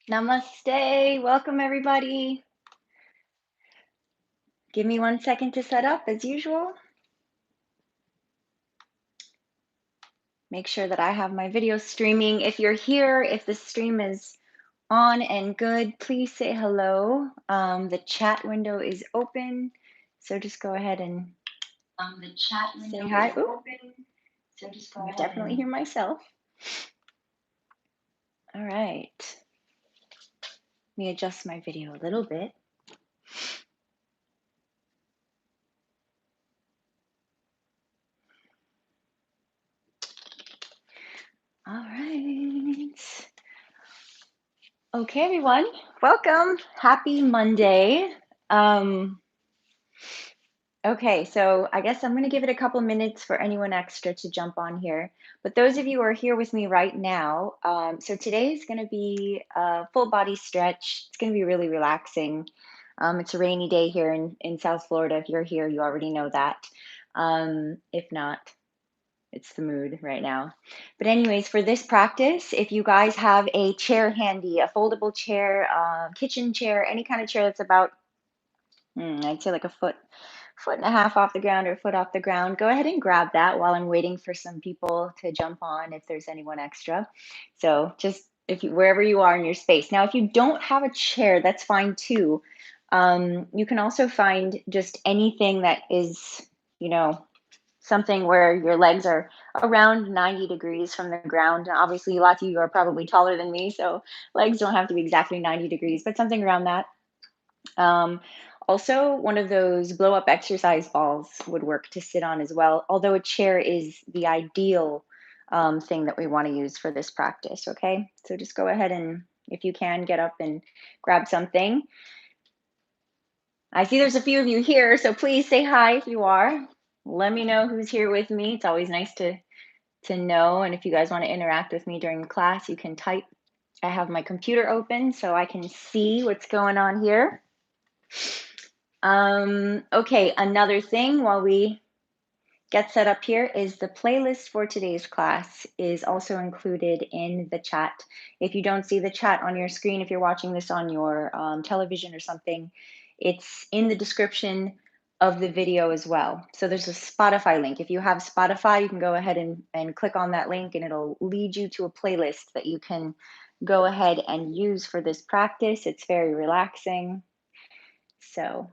Namaste. Welcome, everybody. Give me 1 second to set up as usual. Make sure that I have my video streaming. If you're here, if the stream is on and good, please say hello. The chat window is open, so just go ahead and say hi. Ooh, I definitely hear myself. All right. Let me adjust my video a little bit. All right. Okay, everyone. Welcome. Happy Monday. Okay, so I guess I'm going to give it a couple minutes for anyone extra to jump on here. But those of you who are here with me right now, so today is going to be a full body stretch. It's going to be really relaxing. It's a rainy day here in South Florida. If you're here, you already know that. If not, it's the mood right now. But anyways, for this practice, if you guys have a chair handy, a foldable chair, kitchen chair, any kind of chair that's about, I'd say like a foot and a half off the ground or a foot off the ground, go ahead and grab that while I'm waiting for some people to jump on if there's anyone extra. So just if you, wherever you are in your space. Now, if you don't have a chair, that's fine too. You can also find just anything that is, you know, something where your legs are around 90 degrees from the ground. Obviously, lots of you are probably taller than me, so legs don't have to be exactly 90 degrees, but something around that. Um, Also, one of those blow up exercise balls would work to sit on as well, although a chair is the ideal thing that we want to use for this practice. Okay, so just go ahead and, if you can, get up and grab something. I see there's a few of you here, so please say hi if you are. Let me know who's here with me. It's always nice to know. And if you guys want to interact with me during class, you can type. I have my computer open so I can see what's going on here. Okay, another thing while we get set up here is the playlist for today's class is also included in the chat. If you don't see the chat on your screen, if you're watching this on your television or something, it's in the description of the video as well. So there's a Spotify link. If you have Spotify, you can go ahead and click on that link and it'll lead you to a playlist that you can go ahead and use for this practice. It's very relaxing. So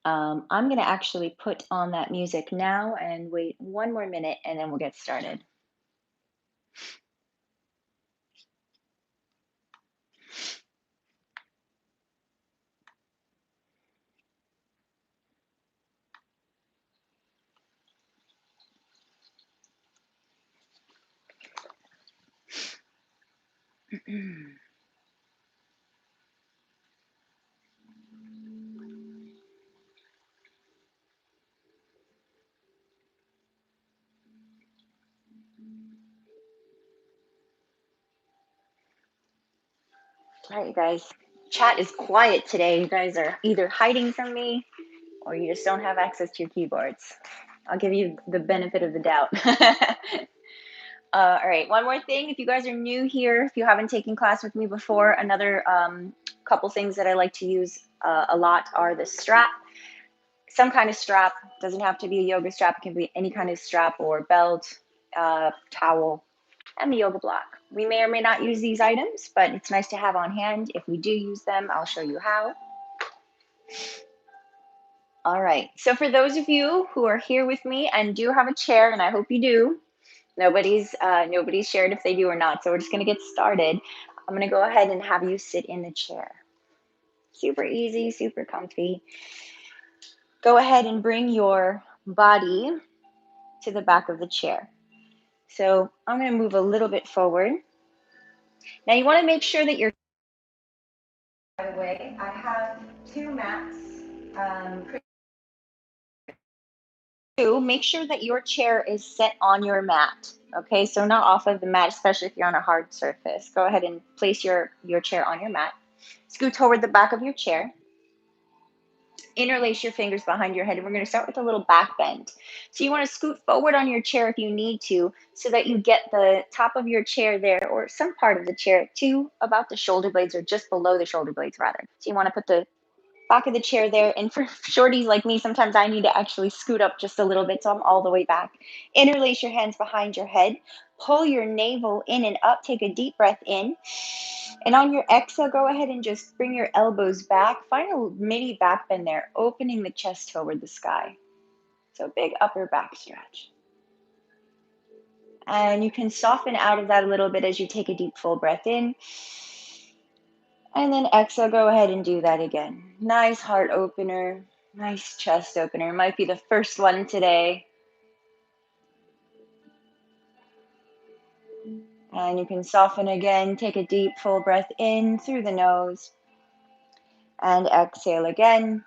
I'm going to actually put on that music now and wait one more minute and then we'll get started. All right, you guys. Chat is quiet today. You guys are either hiding from me or you just don't have access to your keyboards. I'll give you the benefit of the doubt. All right, one more thing. If you guys are new here, if you haven't taken class with me before, another couple things that I like to use a lot are the strap. Some kind of strap, doesn't have to be a yoga strap, it can be any kind of strap or belt, towel, and the yoga block. We may or may not use these items, but it's nice to have on hand. If we do use them, I'll show you how. All right, so for those of you who are here with me and do have a chair, and I hope you do, nobody's shared if they do or not, so we're just gonna get started. I'm gonna go ahead and have you sit in the chair. Super easy, super comfy. Go ahead and bring your body to the back of the chair. So I'm going to move a little bit forward. Now you want to make sure that you're, by the way, I have two mats. Make sure that your chair is set on your mat. Okay, so not off of the mat, especially if you're on a hard surface. Go ahead and place your chair on your mat. Scoot toward the back of your chair. Interlace your fingers behind your head, and we're going to start with a little back bend. So you want to scoot forward on your chair if you need to, so that you get the top of your chair there, or some part of the chair, to about the shoulder blades, or just below the shoulder blades rather. So you want to put the back of the chair there, and for shorties like me, sometimes I need to actually scoot up just a little bit, so I'm all the way back. Interlace your hands behind your head, pull your navel in and up, take a deep breath in, and on your exhale, go ahead and just bring your elbows back. Find a mini back bend there, opening the chest toward the sky. So big upper back stretch. And you can soften out of that a little bit as you take a deep full breath in. And then exhale, go ahead and do that again. Nice heart opener, nice chest opener. Might be the first one today. And you can soften again. Take a deep full breath in through the nose. And exhale again,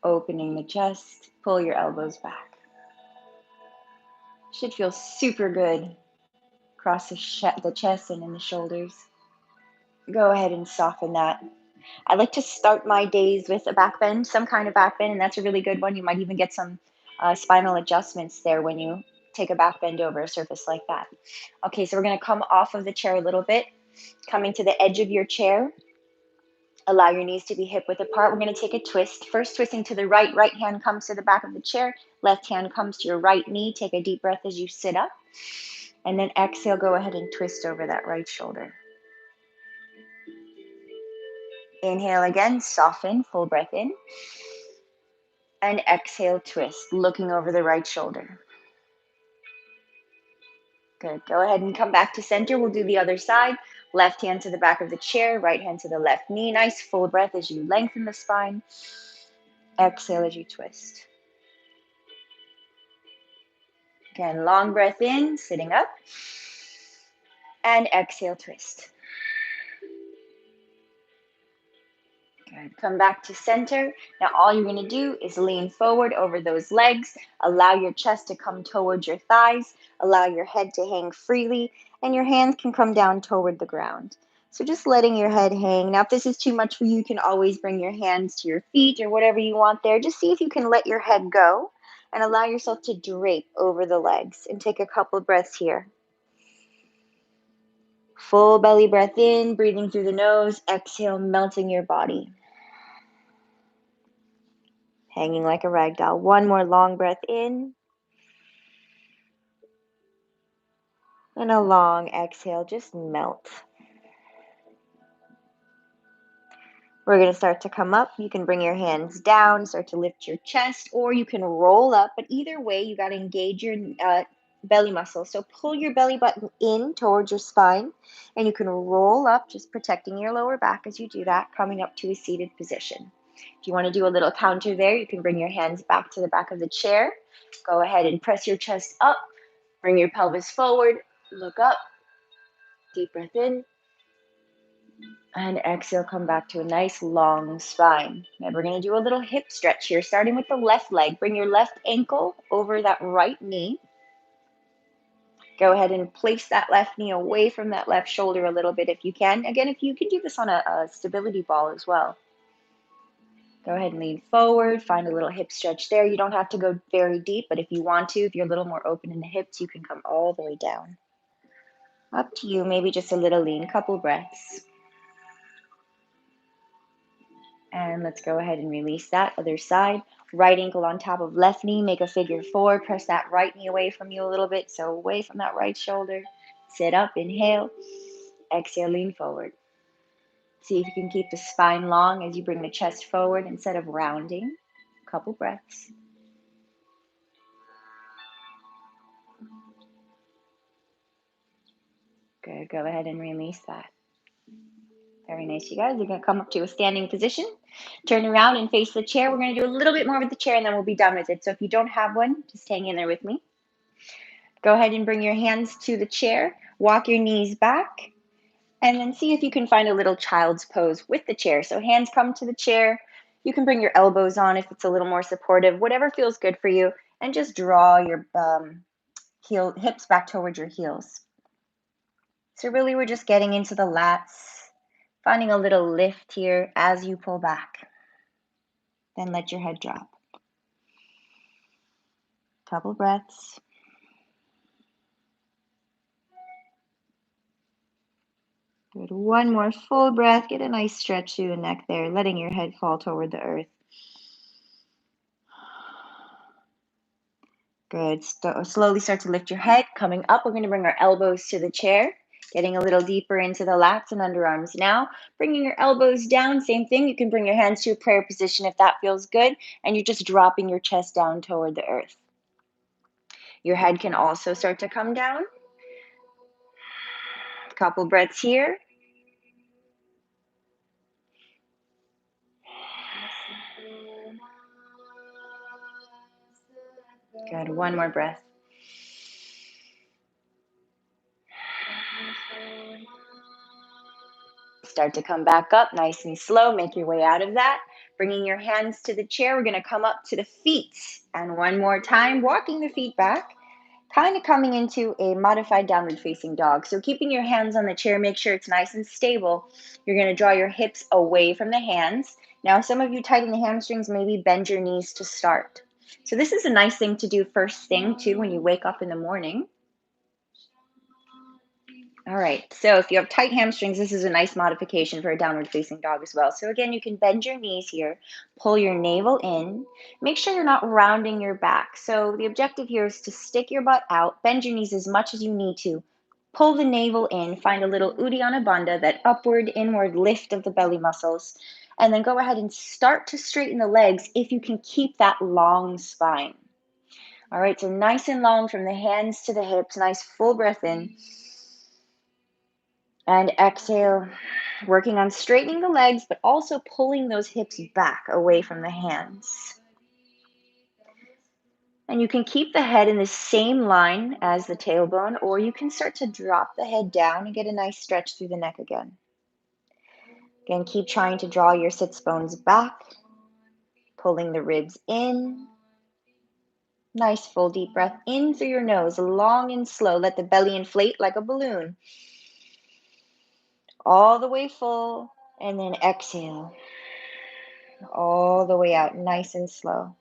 opening the chest. Pull your elbows back. Should feel super good across the chest and in the shoulders. Go ahead and soften that. I like to start my days with a back bend, some kind of back bend, and that's a really good one. You might even get some spinal adjustments there when you take a back bend over a surface like that. Okay, so we're going to come off of the chair a little bit, coming to the edge of your chair. Allow your knees to be hip width apart. We're going to take a twist. First, twisting to the right. Right hand comes to the back of the chair. Left hand comes to your right knee. Take a deep breath as you sit up. And then exhale, go ahead and twist over that right shoulder. Inhale again, soften, full breath in. And exhale, twist, looking over the right shoulder. Good. Go ahead and come back to center. We'll do the other side. Left hand to the back of the chair, right hand to the left knee. Nice full breath as you lengthen the spine. Exhale as you twist. Again, long breath in, sitting up. And exhale, twist. Good. Come back to center. Now all you're going to do is lean forward over those legs. Allow your chest to come towards your thighs. Allow your head to hang freely, and your hands can come down toward the ground. So just letting your head hang. Now if this is too much for you, you can always bring your hands to your feet or whatever you want there. Just see if you can let your head go and allow yourself to drape over the legs, and take a couple of breaths here. Full belly breath in, breathing through the nose. Exhale, melting your body. Hanging like a rag doll. One more long breath in. And a long exhale, just melt. We're going to start to come up. You can bring your hands down, start to lift your chest, or you can roll up. But either way, you got to engage your belly muscle. So pull your belly button in towards your spine, and you can roll up, just protecting your lower back as you do that, coming up to a seated position. If you want to do a little counter there, you can bring your hands back to the back of the chair. Go ahead and press your chest up. Bring your pelvis forward. Look up. Deep breath in. And exhale, come back to a nice long spine. Now we're going to do a little hip stretch here, starting with the left leg. Bring your left ankle over that right knee. Go ahead and place that left knee away from that left shoulder a little bit if you can. Again, if you can do this on a stability ball as well. Go ahead and lean forward. Find a little hip stretch there. You don't have to go very deep, but if you want to, if you're a little more open in the hips, you can come all the way down. Up to you, maybe just a little lean, couple breaths. And let's go ahead and release that. Other side. Right ankle on top of left knee. Make a figure four. Press that right knee away from you a little bit. So away from that right shoulder. Sit up. Inhale. Exhale. Lean forward. See if you can keep the spine long as you bring the chest forward instead of rounding. Couple breaths. Good. Go ahead and release that. Very nice, you guys. You're going to come up to a standing position. Turn around and face the chair. We're going to do a little bit more with the chair, and then we'll be done with it. So if you don't have one, just hang in there with me. Go ahead and bring your hands to the chair. Walk your knees back. And then see if you can find a little child's pose with the chair. So hands come to the chair. You can bring your elbows on if it's a little more supportive. Whatever feels good for you. And just draw your hips back towards your heels. So really we're just getting into the lats. Finding a little lift here as you pull back. Then let your head drop. Couple breaths. Good. One more full breath. Get a nice stretch through the neck there, letting your head fall toward the earth. Good. Slowly start to lift your head. Coming up, we're going to bring our elbows to the chair, getting a little deeper into the lats and underarms now. Bringing your elbows down, same thing. You can bring your hands to a prayer position if that feels good, and you're just dropping your chest down toward the earth. Your head can also start to come down. Couple breaths here. Good. One more breath. Start to come back up nice and slow. Make your way out of that. Bringing your hands to the chair. We're going to come up to the feet. And one more time, walking the feet back. Kind of coming into a modified downward facing dog. So keeping your hands on the chair, make sure it's nice and stable. You're going to draw your hips away from the hands. Now, some of you tighten the hamstrings, maybe bend your knees to start. So this is a nice thing to do first thing too when you wake up in the morning. All right, so if you have tight hamstrings, this is a nice modification for a downward facing dog as well. So again, you can bend your knees here, pull your navel in, make sure you're not rounding your back. So the objective here is to stick your butt out, bend your knees as much as you need to, pull the navel in, find a little Uddiyana Bandha, that upward, inward lift of the belly muscles, and then go ahead and start to straighten the legs if you can keep that long spine. All right, so nice and long from the hands to the hips, nice full breath in. And exhale, working on straightening the legs, but also pulling those hips back away from the hands. And you can keep the head in the same line as the tailbone, or you can start to drop the head down and get a nice stretch through the neck again. Again, keep trying to draw your sits bones back, pulling the ribs in. Nice full deep breath in through your nose, long and slow. Let the belly inflate like a balloon. All the way full, and then exhale. All the way out, nice and slow.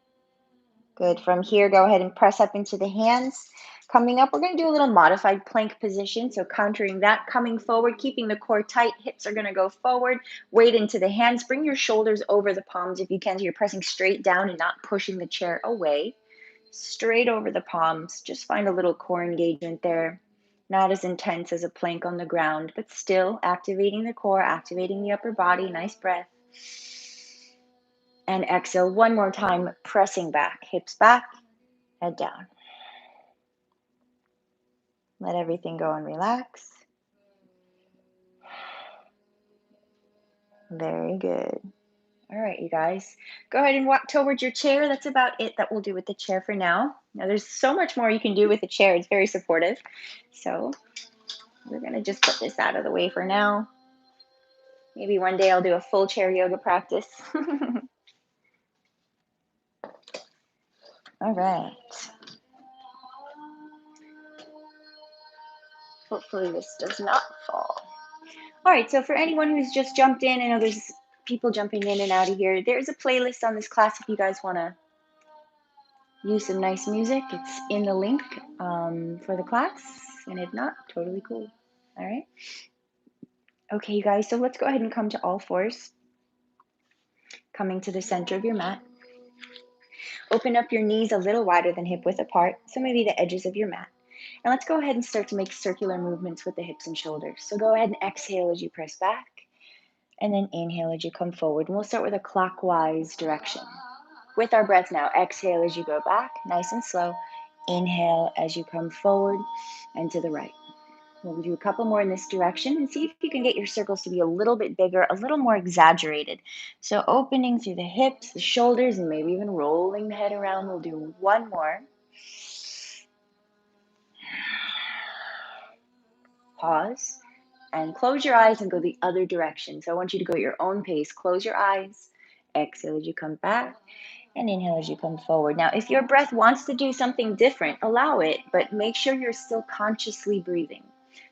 Good. From here, go ahead and press up into the hands. Coming up, we're going to do a little modified plank position. So countering that, coming forward, keeping the core tight. Hips are going to go forward. Weight into the hands. Bring your shoulders over the palms if you can, so you're pressing straight down and not pushing the chair away. Straight over the palms. Just find a little core engagement there. Not as intense as a plank on the ground, but still activating the core, activating the upper body. Nice breath. And exhale one more time, pressing back, hips back, head down. Let everything go and relax. Very good. All right, you guys, go ahead and walk towards your chair. That's about it that we'll do with the chair for now. Now, there's so much more you can do with the chair. It's very supportive. So we're going to just put this out of the way for now. Maybe one day I'll do a full chair yoga practice. All right. Hopefully this does not fall. All right, so for anyone who's just jumped in, I know there's people jumping in and out of here. There's a playlist on this class if you guys want to use some nice music. It's in the link for the class, and if not, totally cool. All right. Okay, you guys, so let's go ahead and come to all fours, coming to the center of your mat. Open up your knees a little wider than hip width apart, so maybe the edges of your mat. And let's go ahead and start to make circular movements with the hips and shoulders. So go ahead and exhale as you press back, and then inhale as you come forward. And we'll start with a clockwise direction. With our breath now, exhale as you go back, nice and slow. Inhale as you come forward and to the right. We'll do a couple more in this direction and see if you can get your circles to be a little bit bigger, a little more exaggerated. So opening through the hips, the shoulders, and maybe even rolling the head around. We'll do one more. Pause and close your eyes and go the other direction. So I want you to go at your own pace. Close your eyes. Exhale as you come back. And inhale as you come forward. Now, if your breath wants to do something different, allow it, but make sure you're still consciously breathing.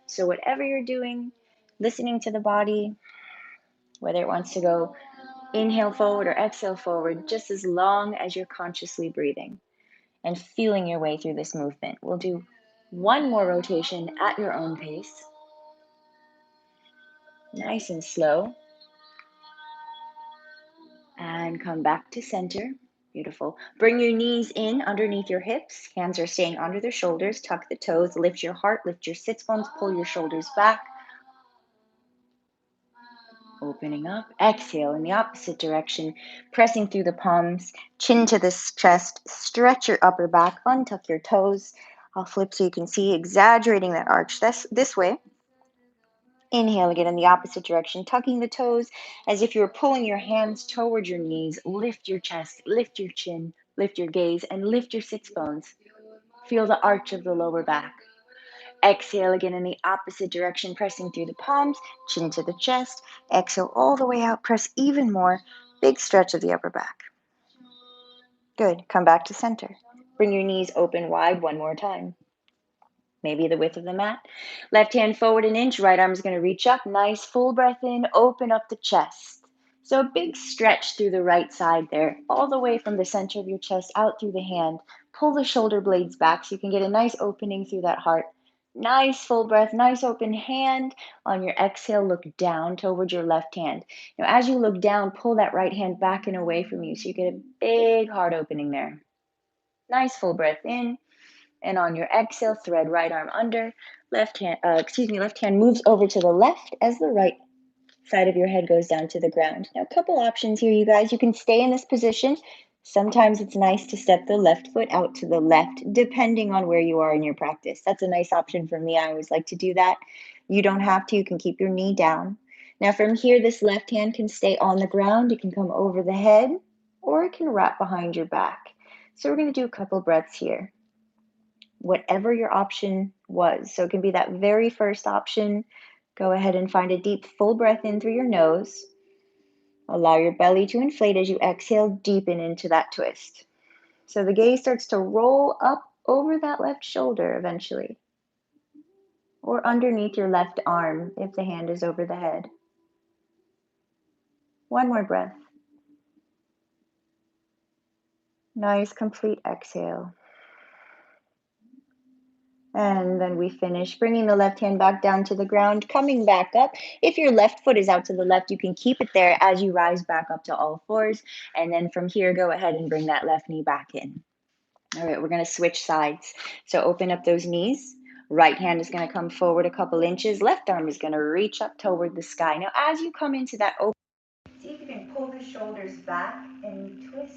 So whatever you're doing, listening to the body, whether it wants to go Inhale forward or exhale forward, just as long as you're consciously breathing and feeling your way through this movement. We'll do one more rotation at your own pace. Nice and slow. And come back to center. Beautiful. Bring your knees in underneath your hips. Hands are staying under the shoulders. Tuck the toes. Lift your heart. Lift your sits bones. Pull your shoulders back. Opening up. Exhale in the opposite direction. Pressing through the palms. Chin to the chest. Stretch your upper back. Untuck your toes. I'll flip so you can see. Exaggerating that arch this way. Inhale again in the opposite direction, tucking the toes as if you were pulling your hands toward your knees. Lift your chest, lift your chin, lift your gaze, and lift your sits bones. Feel the arch of the lower back. Exhale again in the opposite direction, pressing through the palms, chin to the chest. Exhale all the way out, press even more. Big stretch of the upper back. Good. Come back to center. Bring your knees open wide one more time. Maybe the width of the mat. Left hand forward an inch, right arm is going to reach up. Nice full breath in, open up the chest. So a big stretch through the right side there, all the way from the center of your chest out through the hand. Pull the shoulder blades back so you can get a nice opening through that heart. Nice full breath, nice open hand. On your exhale, look down toward your left hand. Now, as you look down, pull that right hand back and away from you so you get a big heart opening there. Nice full breath in. And on your exhale, thread right arm under. Left hand moves over to the left as the right side of your head goes down to the ground. Now, a couple options here, you guys. You can stay in this position. Sometimes it's nice to step the left foot out to the left, depending on where you are in your practice. That's a nice option for me. I always like to do that. You don't have to. You can keep your knee down. Now, from here, this left hand can stay on the ground. It can come over the head, or it can wrap behind your back. So we're going to do a couple breaths here. Whatever your option was. So it can be that very first option. Go ahead and find a deep, full breath in through your nose. Allow your belly to inflate as you exhale, deepen into that twist. So the gaze starts to roll up over that left shoulder eventually, or underneath your left arm if the hand is over the head. One more breath. Nice, complete exhale. And then we finish bringing the left hand back down to the ground, coming back up. If your left foot is out to the left, you can keep it there as you rise back up to all fours. And then from here, go ahead and bring that left knee back in. All right, we're going to switch sides. So open up those knees. Right hand is going to come forward a couple inches. Left arm is going to reach up toward the sky. Now, as you come into that open, see if you can pull the shoulders back and twist.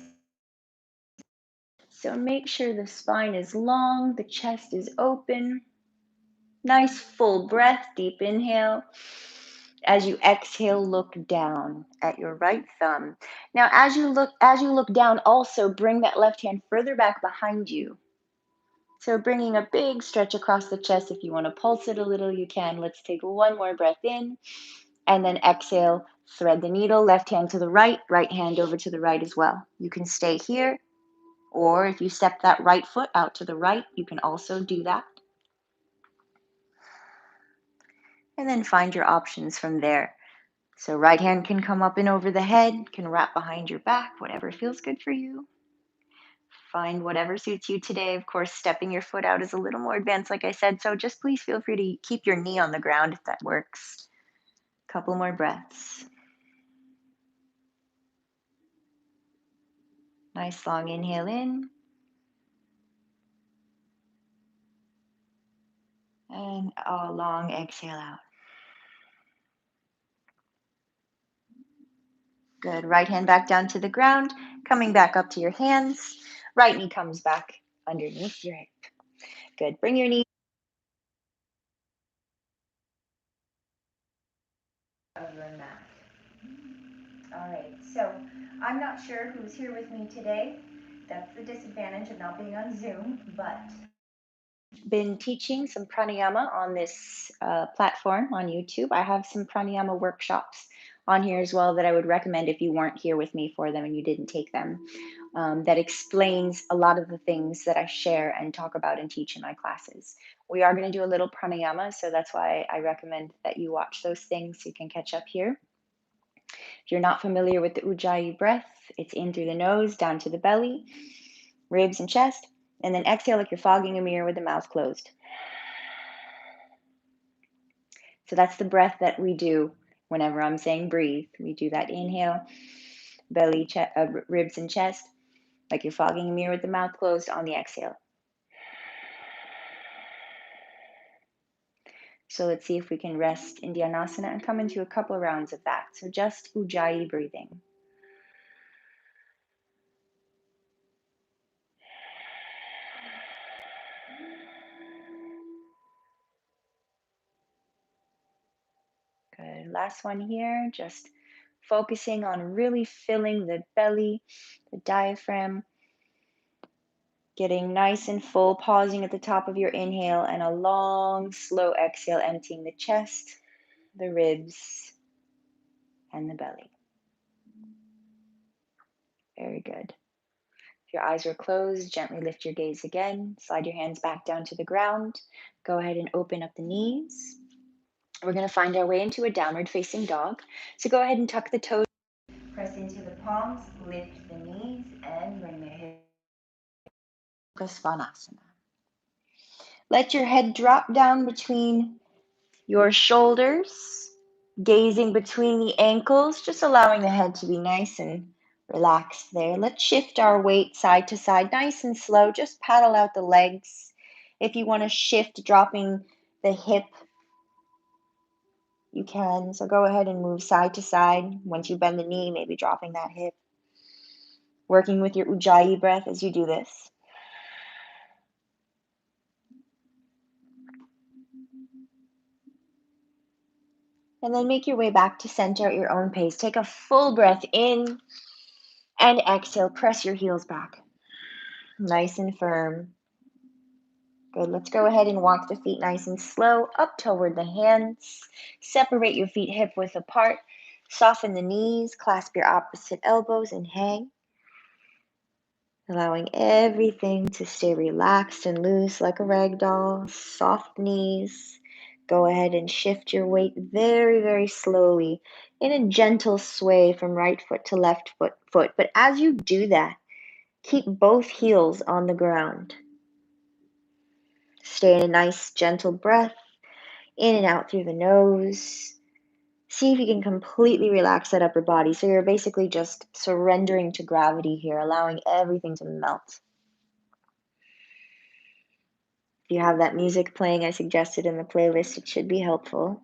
So make sure the spine is long, the chest is open. Nice full breath, deep inhale. As you exhale, look down at your right thumb. Now, as you look down, also bring that left hand further back behind you. So bringing a big stretch across the chest. If you want to pulse it a little, you can. Let's take one more breath in, and then exhale, thread the needle, left hand to the right hand over to the right as well. You can stay here, or if you step that right foot out to the right, you can also do that. And then find your options from there. So right hand can come up and over the head, can wrap behind your back, whatever feels good for you. Find whatever suits you today. Of course, stepping your foot out is a little more advanced, like I said, so just please feel free to keep your knee on the ground if that works. Couple more breaths. Nice long inhale in. And a long exhale out. Good. Right hand back down to the ground, coming back up to your hands. Right knee comes back underneath your hip. Good. Bring your knee of your mat. All right. So I'm not sure who's here with me today. That's the disadvantage of not being on Zoom, but been teaching some pranayama on this platform on YouTube. I have some pranayama workshops on here as well that I would recommend if you weren't here with me for them and you didn't take them. That explains a lot of the things that I share and talk about and teach in my classes. We are going to do a little pranayama, so that's why I recommend that you watch those things so you can catch up here. If If you're not familiar with the Ujjayi breath, it's in through the nose, down to the belly, ribs and chest, and then exhale like you're fogging a mirror with the mouth closed. So that's the breath that we do whenever I'm saying breathe. We do that inhale, belly, ribs and chest, like you're fogging a mirror with the mouth closed on the exhale. So let's see if we can rest in Dhyana and come into a couple of rounds of that. So just Ujjayi breathing. Good. Last one here, just focusing on really filling the belly, the diaphragm, getting nice and full, pausing at the top of your inhale and a long, slow exhale, emptying the chest, the ribs, and the belly. Very good. If your eyes are closed, gently lift your gaze again. Slide your hands back down to the ground. Go ahead and open up the knees. We're going to find our way into a downward facing dog. So go ahead and tuck the toes. Press into the palms, lift the knees, and bring the hips. Svanasana. Let your head drop down between your shoulders, gazing between the ankles, just allowing the head to be nice and relaxed there. Let's shift our weight side to side, nice and slow. Just paddle out the legs. If you want to shift, dropping the hip, you can. So go ahead and move side to side. Once you bend the knee, maybe dropping that hip. Working with your Ujjayi breath as you do this. And then make your way back to center at your own pace. Take a full breath in and exhale. Press your heels back. Nice and firm. Good. Let's go ahead and walk the feet nice and slow up toward the hands. Separate your feet hip width apart. Soften the knees. Clasp your opposite elbows and hang. Allowing everything to stay relaxed and loose like a rag doll. Soft knees. Go ahead and shift your weight very, very slowly in a gentle sway from right foot to left foot. But as you do that, keep both heels on the ground. Stay in a nice, gentle breath, in and out through the nose. See if you can completely relax that upper body. So you're basically just surrendering to gravity here, allowing everything to melt. If you have that music playing I suggested in the playlist, it should be helpful.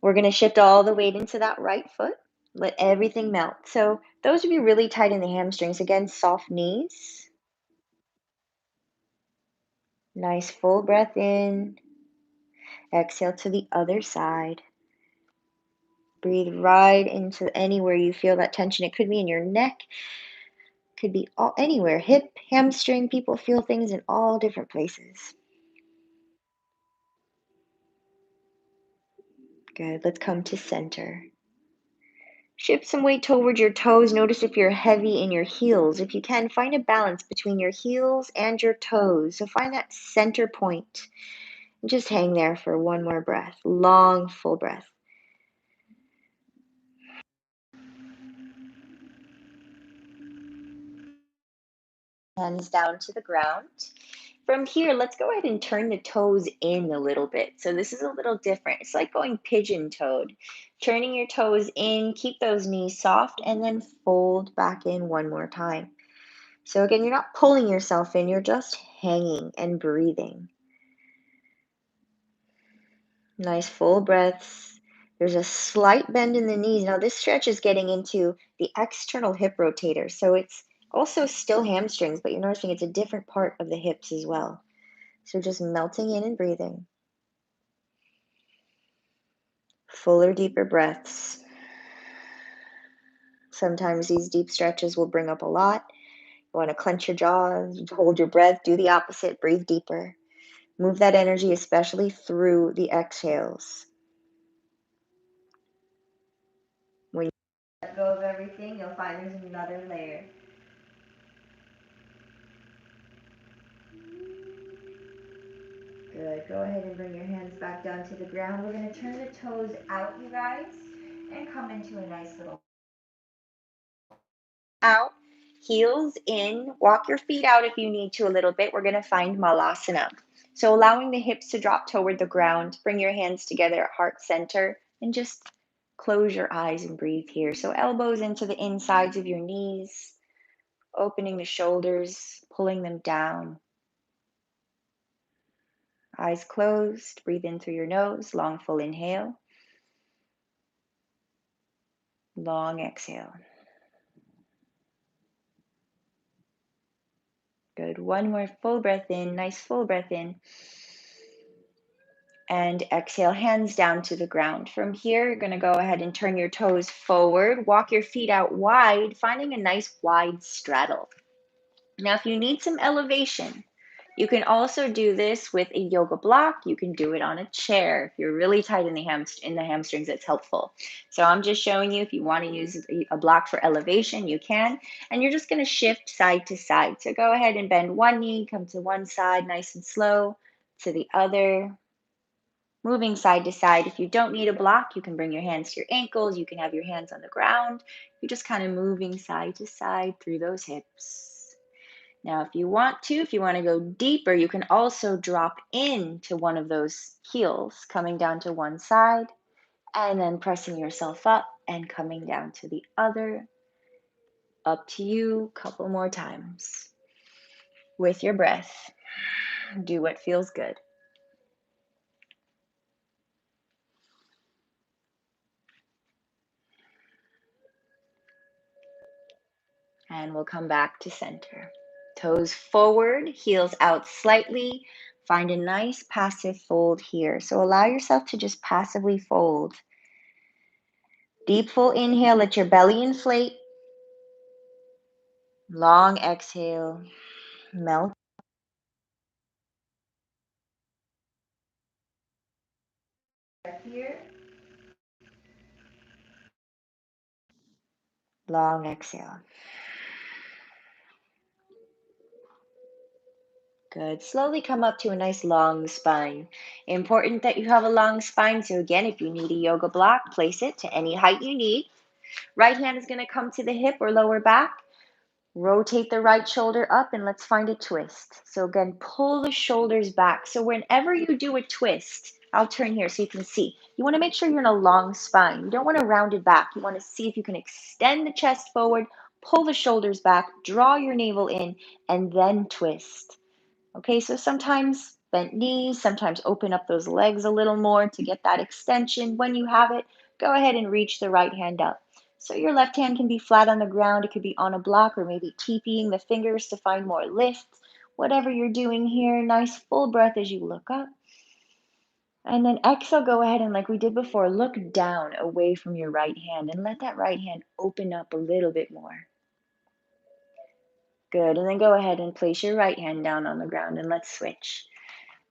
We're going to shift all the weight into that right foot. Let everything melt. So those would be really tight in the hamstrings. Again, soft knees. Nice full breath in. Exhale to the other side. Breathe right into anywhere you feel that tension. It could be in your neck, could be anywhere. Hip, hamstring, people feel things in all different places. Good. Let's come to center. Shift some weight toward your toes. Notice if you're heavy in your heels. If you can, find a balance between your heels and your toes. So find that center point. And just hang there for one more breath. Long, full breath. Hands down to the ground. From here, let's go ahead and turn the toes in a little bit. So this is a little different. It's like going pigeon-toed. Turning your toes in, keep those knees soft, and then fold back in one more time. So again, you're not pulling yourself in, you're just hanging and breathing. Nice full breaths. There's a slight bend in the knees. Now this stretch is getting into the external hip rotator. So it's also still hamstrings, but you're noticing it's a different part of the hips as well. So just melting in and breathing. Fuller, deeper breaths. Sometimes these deep stretches will bring up a lot. You want to clench your jaws, hold your breath, do the opposite, breathe deeper. Move that energy, especially through the exhales. When you let go of everything, you'll find there's another layer. Good. Go ahead and bring your hands back down to the ground. We're going to turn the toes out, you guys. and come into a nice little out, heels in, walk your feet out if you need to a little bit. We're going to find malasana. So allowing the hips to drop toward the ground, bring your hands together at heart center and just close your eyes and breathe here. So elbows into the insides of your knees, opening the shoulders, pulling them down. Eyes closed, breathe in through your nose, long full inhale, long exhale. Good. One more full breath in, nice full breath in. And exhale, hands down to the ground. From here, you're going to go ahead and turn your toes forward, walk your feet out wide, finding a nice wide straddle. Now, if you need some elevation, you can also do this with a yoga block. You can do it on a chair. If you're really tight in the hamstrings, it's helpful. So I'm just showing you if you want to use a block for elevation, you can. And you're just going to shift side to side. So go ahead and bend one knee, come to one side nice and slow, to the other. Moving side to side. If you don't need a block, you can bring your hands to your ankles. You can have your hands on the ground. You're just kind of moving side to side through those hips. Now, if you want to go deeper, you can also drop into one of those heels, coming down to one side and then pressing yourself up and coming down to the other. Up to you. Couple more times. With your breath, do what feels good. And we'll come back to center. Toes forward, heels out slightly. Find a nice passive fold here. So allow yourself to just passively fold. Deep full inhale, let your belly inflate. Long exhale, melt. Here. Long exhale. Good. Slowly come up to a nice long spine. Important that you have a long spine. So again, if you need a yoga block, place it to any height you need. Right hand is going to come to the hip or lower back. Rotate the right shoulder up and let's find a twist. So again, pull the shoulders back. So whenever you do a twist, I'll turn here so you can see. You want to make sure you're in a long spine. You don't want to round it back. You want to see if you can extend the chest forward, pull the shoulders back, draw your navel in, and then twist. Okay, so sometimes bent knees, sometimes open up those legs a little more to get that extension. When you have it, go ahead and reach the right hand up. So your left hand can be flat on the ground, it could be on a block, or maybe keeping the fingers to find more lift. Whatever you're doing here, nice full breath as you look up. And then exhale, go ahead and like we did before, look down away from your right hand and let that right hand open up a little bit more. Good, and then go ahead and place your right hand down on the ground and let's switch.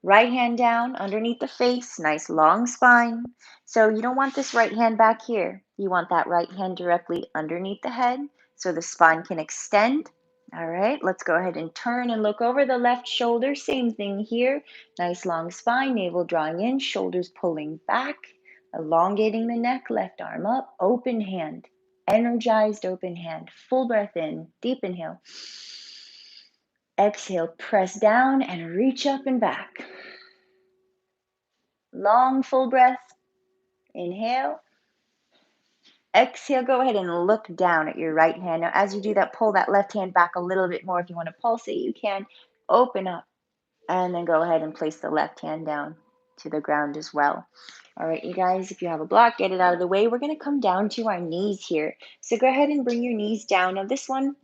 Right hand down underneath the face, nice long spine. So you don't want this right hand back here. You want that right hand directly underneath the head so the spine can extend. All right, let's go ahead and turn and look over the left shoulder. Same thing here. Nice long spine, navel drawing in, shoulders pulling back, elongating the neck, left arm up, open hand, energized open hand. Full breath in, deep inhale. Exhale, press down and reach up and back. Long full breath. Inhale. Exhale, go ahead and look down at your right hand. Now, as you do that, pull that left hand back a little bit more. If you want to pulsate, you can. Open up. And then go ahead and place the left hand down to the ground as well. All right, you guys, if you have a block, get it out of the way. We're going to come down to our knees here. So go ahead and bring your knees down. Now, this one,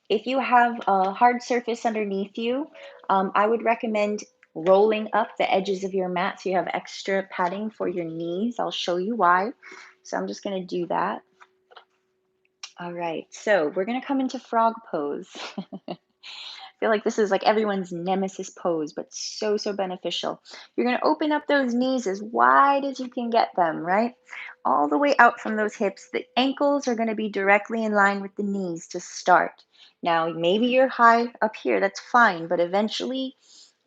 if you have a hard surface underneath you, I would recommend rolling up the edges of your mat so you have extra padding for your knees. I'll show you why. So I'm just going to do that. All right, so we're going to come into frog pose. I feel like this is like everyone's nemesis pose, but so, so beneficial. You're going to open up those knees as wide as you can get them, right? All the way out from those hips. The ankles are going to be directly in line with the knees to start. Now, maybe you're high up here, that's fine, but eventually,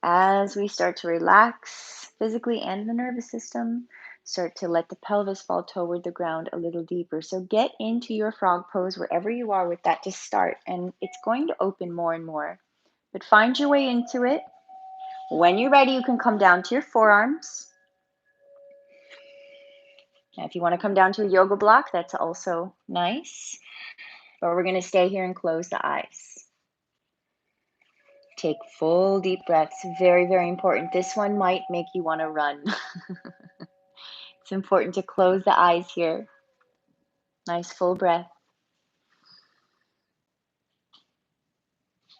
as we start to relax physically and the nervous system, Start to let the pelvis fall toward the ground a little deeper. So get into your frog pose wherever you are with that to start, and it's going to open more and more. But find your way into it. When you're ready, you can come down to your forearms. Now, if you want to come down to a yoga block, that's also nice. But we're going to stay here and close the eyes. Take full deep breaths. Very, very important. This one might make you want to run. It's important to close the eyes here. Nice full breath.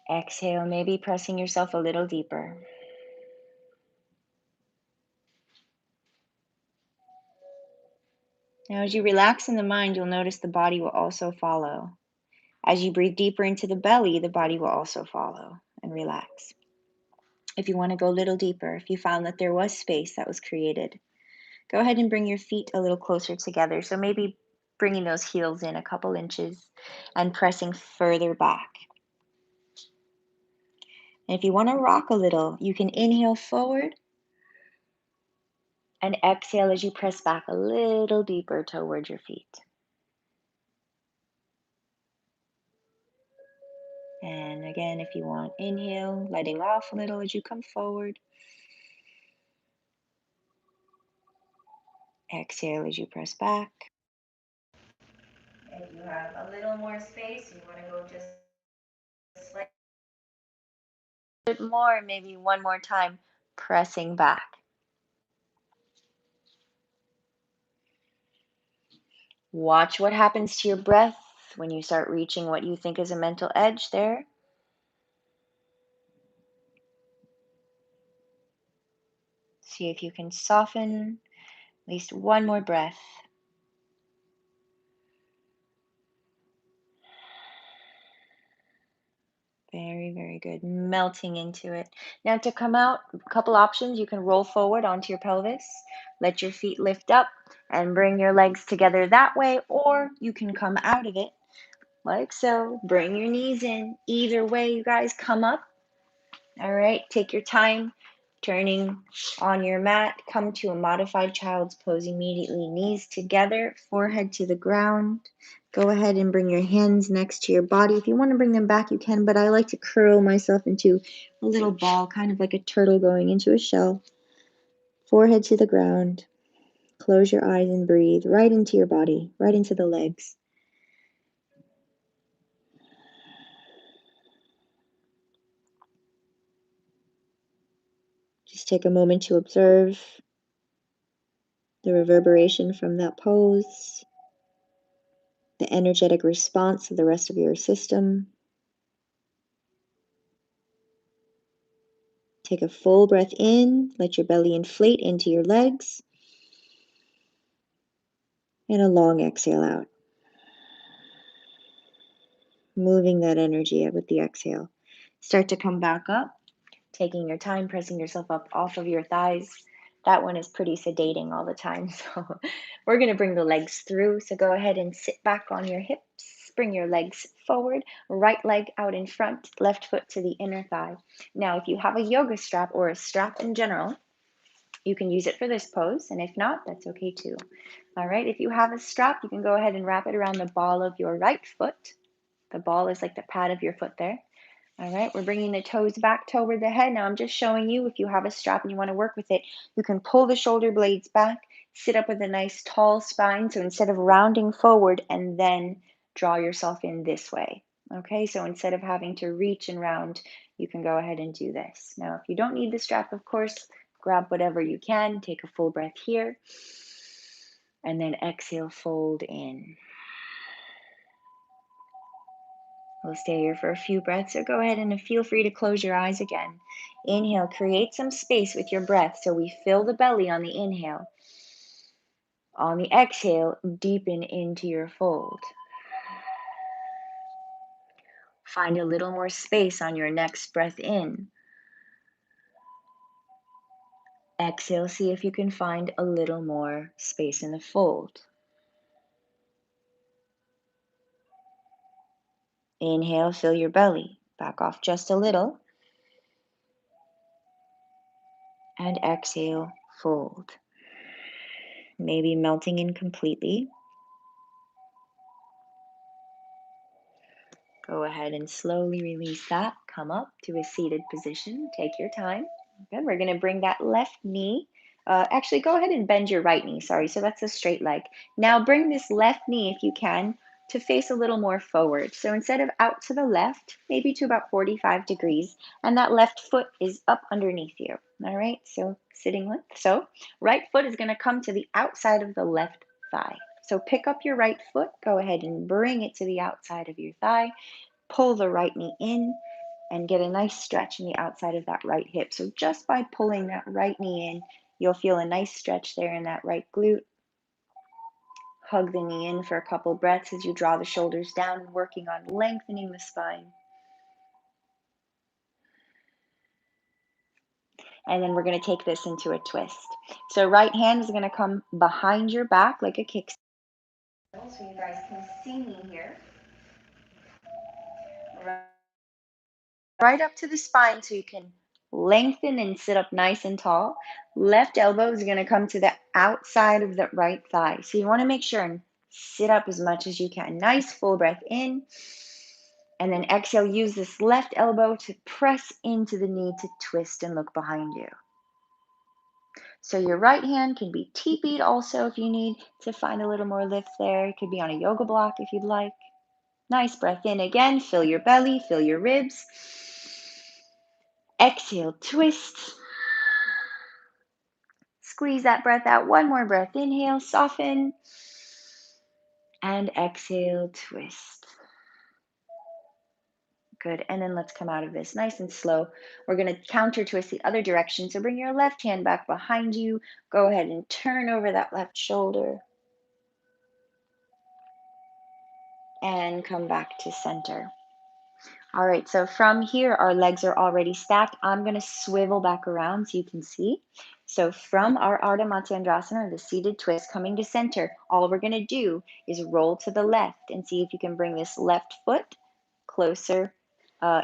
Exhale, maybe pressing yourself a little deeper. Now, as you relax in the mind, you'll notice the body will also follow. As you breathe deeper into the belly, the body will also follow and relax. If you want to go a little deeper, if you found that there was space that was created, go ahead and bring your feet a little closer together. So maybe bringing those heels in a couple inches and pressing further back. And if you want to rock a little, you can inhale forward and exhale as you press back a little deeper towards your feet. And again, if you want, inhale, letting off a little as you come forward. Exhale as you press back. If you have a little more space, you want to go just slightly bit more, maybe one more time, pressing back. Watch what happens to your breath when you start reaching what you think is a mental edge there. See if you can soften at least one more breath. Very, very good. Melting into it. Now to come out, a couple options. You can roll forward onto your pelvis, let your feet lift up, and bring your legs together that way, or you can come out of it like so. Bring your knees in. Either way, you guys come up. All right, take your time. Turning on your mat, come to a modified child's pose immediately. Knees together, forehead to the ground. Go ahead and bring your hands next to your body. If you want to bring them back, you can, but I like to curl myself into a little ball, kind of like a turtle going into a shell. Forehead to the ground. Close your eyes and breathe right into your body, right into the legs. Just take a moment to observe the reverberation from that pose, the energetic response of the rest of your system. Take a full breath in, let your belly inflate into your legs, and a long exhale out. Moving that energy with the exhale. Start to come back up, taking your time, pressing yourself up off of your thighs. That one is pretty sedating all the time. So we're going to bring the legs through. So go ahead and sit back on your hips. Bring your legs forward, right leg out in front, left foot to the inner thigh. Now, if you have a yoga strap or a strap in general, you can use it for this pose, and if not, that's okay too. All right, if you have a strap, you can go ahead and wrap it around the ball of your right foot. The ball is like the pad of your foot there. All right, we're bringing the toes back toward the head. Now I'm just showing you, if you have a strap and you want to work with it, you can pull the shoulder blades back, sit up with a nice tall spine. So instead of rounding forward and then draw yourself in this way. Okay, so instead of having to reach and round, you can go ahead and do this. Now, if you don't need the strap, of course, grab whatever you can. Take a full breath here. And then exhale, fold in. We'll stay here for a few breaths, so go ahead and feel free to close your eyes again. Inhale, create some space with your breath so we fill the belly on the inhale. On the exhale, deepen into your fold. Find a little more space on your next breath in. Exhale, see if you can find a little more space in the fold. Inhale, fill your belly. Back off just a little. And exhale, fold. maybe melting in completely. Go ahead and slowly release that. Come up to a seated position. Take your time. Good. We're going to bring that left knee. Actually, go ahead and bend your right knee. Sorry. So that's a straight leg. Now bring this left knee, if you can, to face a little more forward. So instead of out to the left, maybe to about 45 degrees, and that left foot is up underneath you. All right. So sitting length. So right foot is going to come to the outside of the left thigh. So pick up your right foot. Go ahead and bring it to the outside of your thigh. Pull the right knee in and get a nice stretch in the outside of that right hip. So just by pulling that right knee in, you'll feel a nice stretch there in that right glute. Hug the knee in for a couple breaths as you draw the shoulders down, working on lengthening the spine. And then we're going to take this into a twist. So right hand is going to come behind your back like a kick. So you guys can see me here. Right up to the spine so you can lengthen and sit up nice and tall. Left elbow is going to come to the outside of the right thigh. So you want to make sure and sit up as much as you can. Nice full breath in. And then exhale, use this left elbow to press into the knee to twist and look behind you. So your right hand can be teepeed also if you need to find a little more lift there. It could be on a yoga block if you'd like. Nice breath in again. Fill your belly, fill your ribs. Exhale, twist. Squeeze that breath out. One more breath. Inhale, soften. And exhale, twist. Good. And then let's come out of this nice and slow. We're going to counter twist the other direction. So bring your left hand back behind you. Go ahead and turn over that left shoulder. And come back to center. All right, so from here, our legs are already stacked. I'm going to swivel back around so you can see. So from our Ardha Matsyendrasana, the seated twist, coming to center, all we're going to do is roll to the left and see if you can bring this left foot closer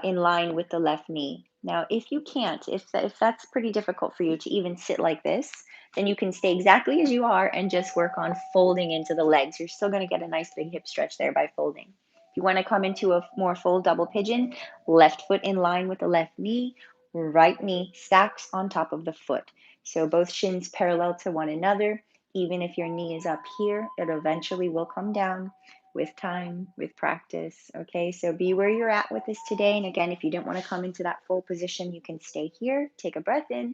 in line with the left knee. Now, if you can't, if that's pretty difficult for you to even sit like this, then you can stay exactly as you are and just work on folding into the legs. You're still going to get a nice big hip stretch there by folding. If you want to come into a more full double pigeon, left foot in line with the left knee, right knee stacks on top of the foot. So both shins parallel to one another. Even if your knee is up here, it eventually will come down with time, with practice. Okay, so be where you're at with this today. And again, if you don't want to come into that full position, you can stay here, take a breath in,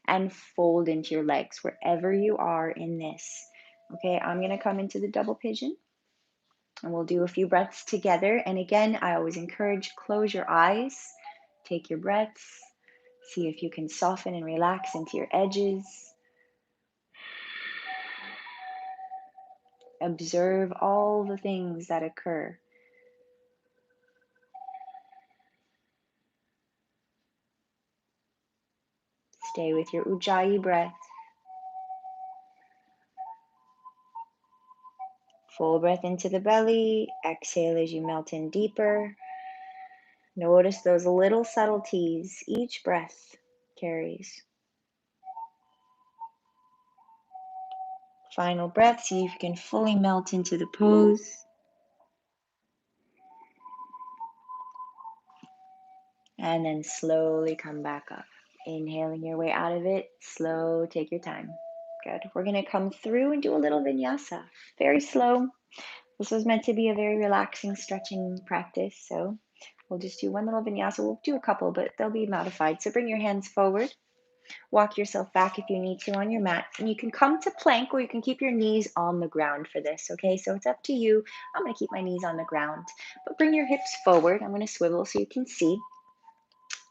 and fold into your legs wherever you are in this. Okay, I'm going to come into the double pigeon. And we'll do a few breaths together. And again, I always encourage, close your eyes, take your breaths, see if you can soften and relax into your edges. Observe all the things that occur. Stay with your Ujjayi breath. Full breath into the belly. Exhale as you melt in deeper. Notice those little subtleties each breath carries. Final breath, see if you can fully melt into the pose. And then slowly come back up. Inhaling your way out of it. Slow, take your time. Good. We're going to come through and do a little vinyasa. Very slow. This was meant to be a very relaxing, stretching practice. So we'll just do one little vinyasa. We'll do a couple, but they'll be modified. So bring your hands forward. Walk yourself back if you need to on your mat. And you can come to plank or you can keep your knees on the ground for this. Okay, so it's up to you. I'm going to keep my knees on the ground. But bring your hips forward. I'm going to swivel so you can see.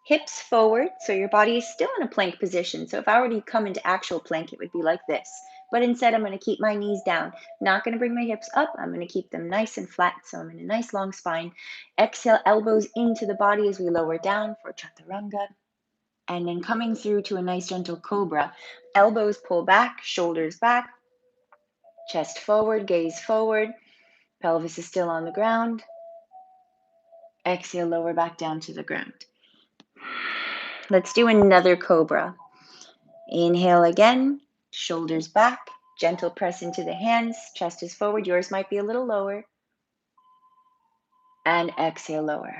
Hips forward, so your body is still in a plank position. So if I were to come into actual plank, it would be like this. But instead, I'm going to keep my knees down. Not going to bring my hips up. I'm going to keep them nice and flat, so I'm in a nice long spine. Exhale, elbows into the body as we lower down for chaturanga. And then coming through to a nice gentle cobra. Elbows pull back, shoulders back, chest forward, gaze forward. Pelvis is still on the ground. Exhale, lower back down to the ground. Let's do another cobra. Inhale again, shoulders back, Gentle press into the hands, chest is forward. Yours might be a little lower. And exhale, lower.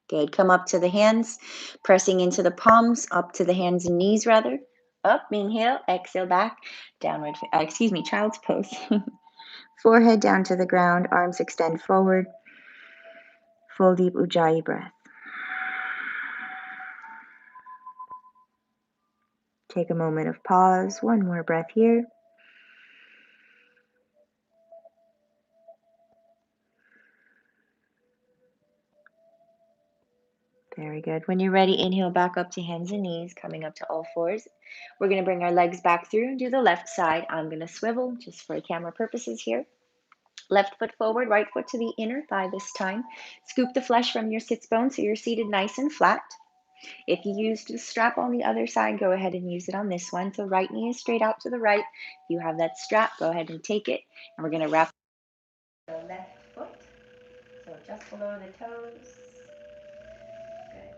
Good. Come up to the hands, pressing into the palms, up to the hands and knees rather. Up, inhale, exhale back, downward, child's pose. Forehead down to the ground, arms extend forward. Full deep Ujjayi breath. Take a moment of pause, one more breath here. Very good. When you're ready, inhale back up to hands and knees, coming up to all fours. We're going to bring our legs back through and do the left side. I'm going to swivel just for camera purposes here. Left foot forward, right foot to the inner thigh this time. Scoop the flesh from your sits bone so you're seated nice and flat. If you used the strap on the other side, go ahead and use it on this one. So right knee is straight out to the right. If you have that strap, go ahead and take it. And we're going to wrap the left foot, so just below the toes.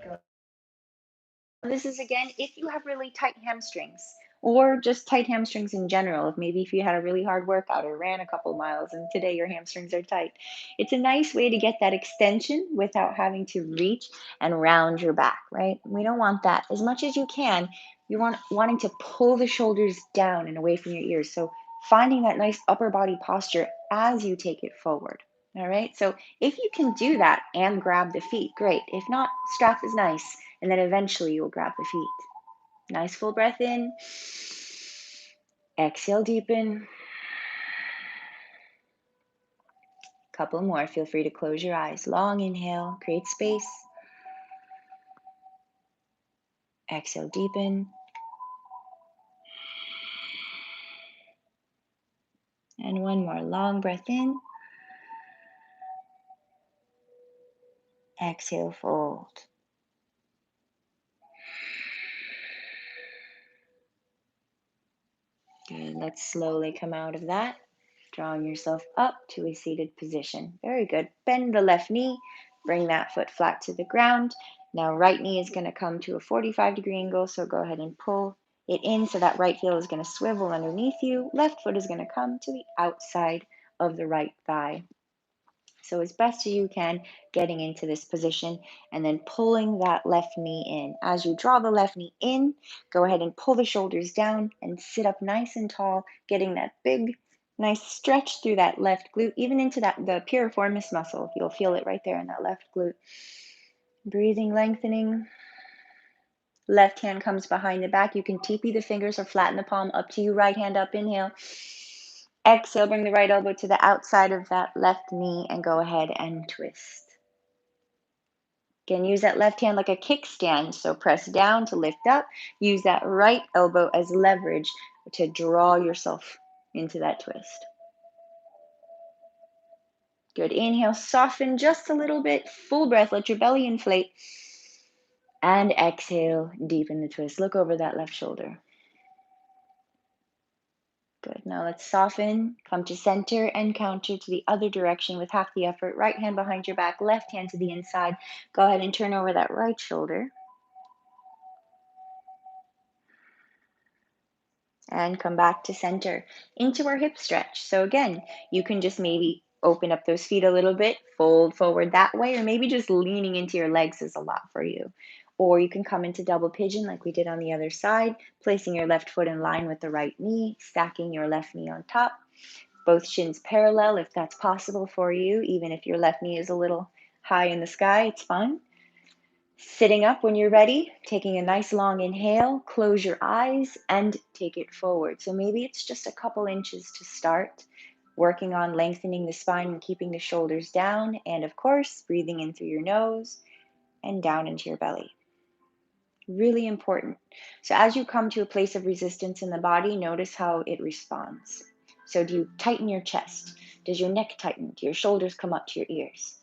Good. Go. This is again, if you have really tight hamstrings or just tight hamstrings in general, if you had a really hard workout or ran a couple miles and today your hamstrings are tight, it's a nice way to get that extension without having to reach and round your back, right? We don't want that. As much as you can, wanting to pull the shoulders down and away from your ears. So finding that nice upper body posture as you take it forward. All right. So if you can do that and grab the feet, great. If not, strap is nice. And then eventually you'll grab the feet. Nice full breath in. Exhale, deepen. Couple more. Feel free to close your eyes. Long inhale, create space. Exhale, deepen. And one more long breath in. Exhale, fold. Good. Let's slowly come out of that. Drawing yourself up to a seated position. Very good. Bend the left knee. Bring that foot flat to the ground. Now right knee is going to come to a 45-degree angle, so go ahead and pull it in so that right heel is going to swivel underneath you. Left foot is going to come to the outside of the right thigh. So as best as you can, getting into this position and then pulling that left knee in. As you draw the left knee in, go ahead and pull the shoulders down and sit up nice and tall, getting that big, nice stretch through that left glute, even into the piriformis muscle. You'll feel it right there in that left glute. Breathing, lengthening. Left hand comes behind the back. You can teepee the fingers or flatten the palm. Up to you. Right hand up. Inhale. Exhale, bring the right elbow to the outside of that left knee and go ahead and twist. Again, use that left hand like a kickstand. So press down to lift up. Use that right elbow as leverage to draw yourself into that twist. Good. Inhale, soften just a little bit. Full breath. Let your belly inflate. And exhale, deepen the twist. Look over that left shoulder. Good. Now let's soften, come to center and counter to the other direction with half the effort. Right hand behind your back, left hand to the inside. Go ahead and turn over that right shoulder. And come back to center into our hip stretch. So again, you can just maybe open up those feet a little bit, fold forward that way, or maybe just leaning into your legs is a lot for you. Or you can come into double pigeon like we did on the other side, placing your left foot in line with the right knee, stacking your left knee on top. Both shins parallel if that's possible for you, even if your left knee is a little high in the sky, it's fine. Sitting up when you're ready, taking a nice long inhale, close your eyes and take it forward. So maybe it's just a couple inches to start, working on lengthening the spine and keeping the shoulders down. And of course, breathing in through your nose and down into your belly. Really important. So as you come to a place of resistance in the body, notice how it responds. So do you tighten your chest? Does your neck tighten? Do your shoulders come up to your ears?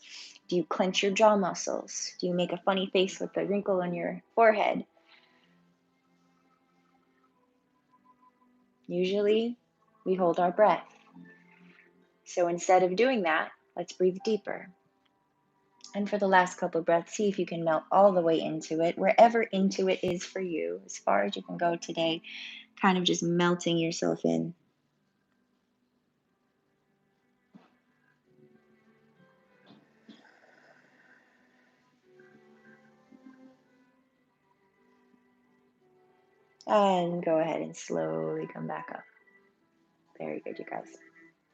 Do you clench your jaw muscles? Do you make a funny face with the wrinkle on your forehead? Usually, we hold our breath. So instead of doing that, let's breathe deeper. And for the last couple of breaths, see if you can melt all the way into it, wherever into it is for you, as far as you can go today, kind of just melting yourself in. And go ahead and slowly come back up. Very good, you guys.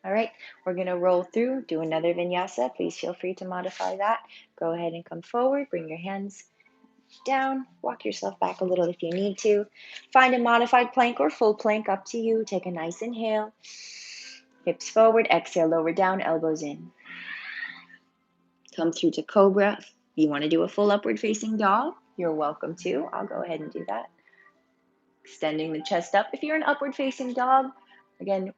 All right, we're going to roll through, do another vinyasa. Please feel free to modify that. Go ahead and come forward, bring your hands down, walk yourself back a little if you need to. Find a modified plank or full plank, up to you. Take a nice inhale, hips forward, exhale, lower down, elbows in. Come through to cobra. If you want to do a full upward facing dog, you're welcome to. I'll go ahead and do that. Extending the chest up. If you're an upward facing dog, again,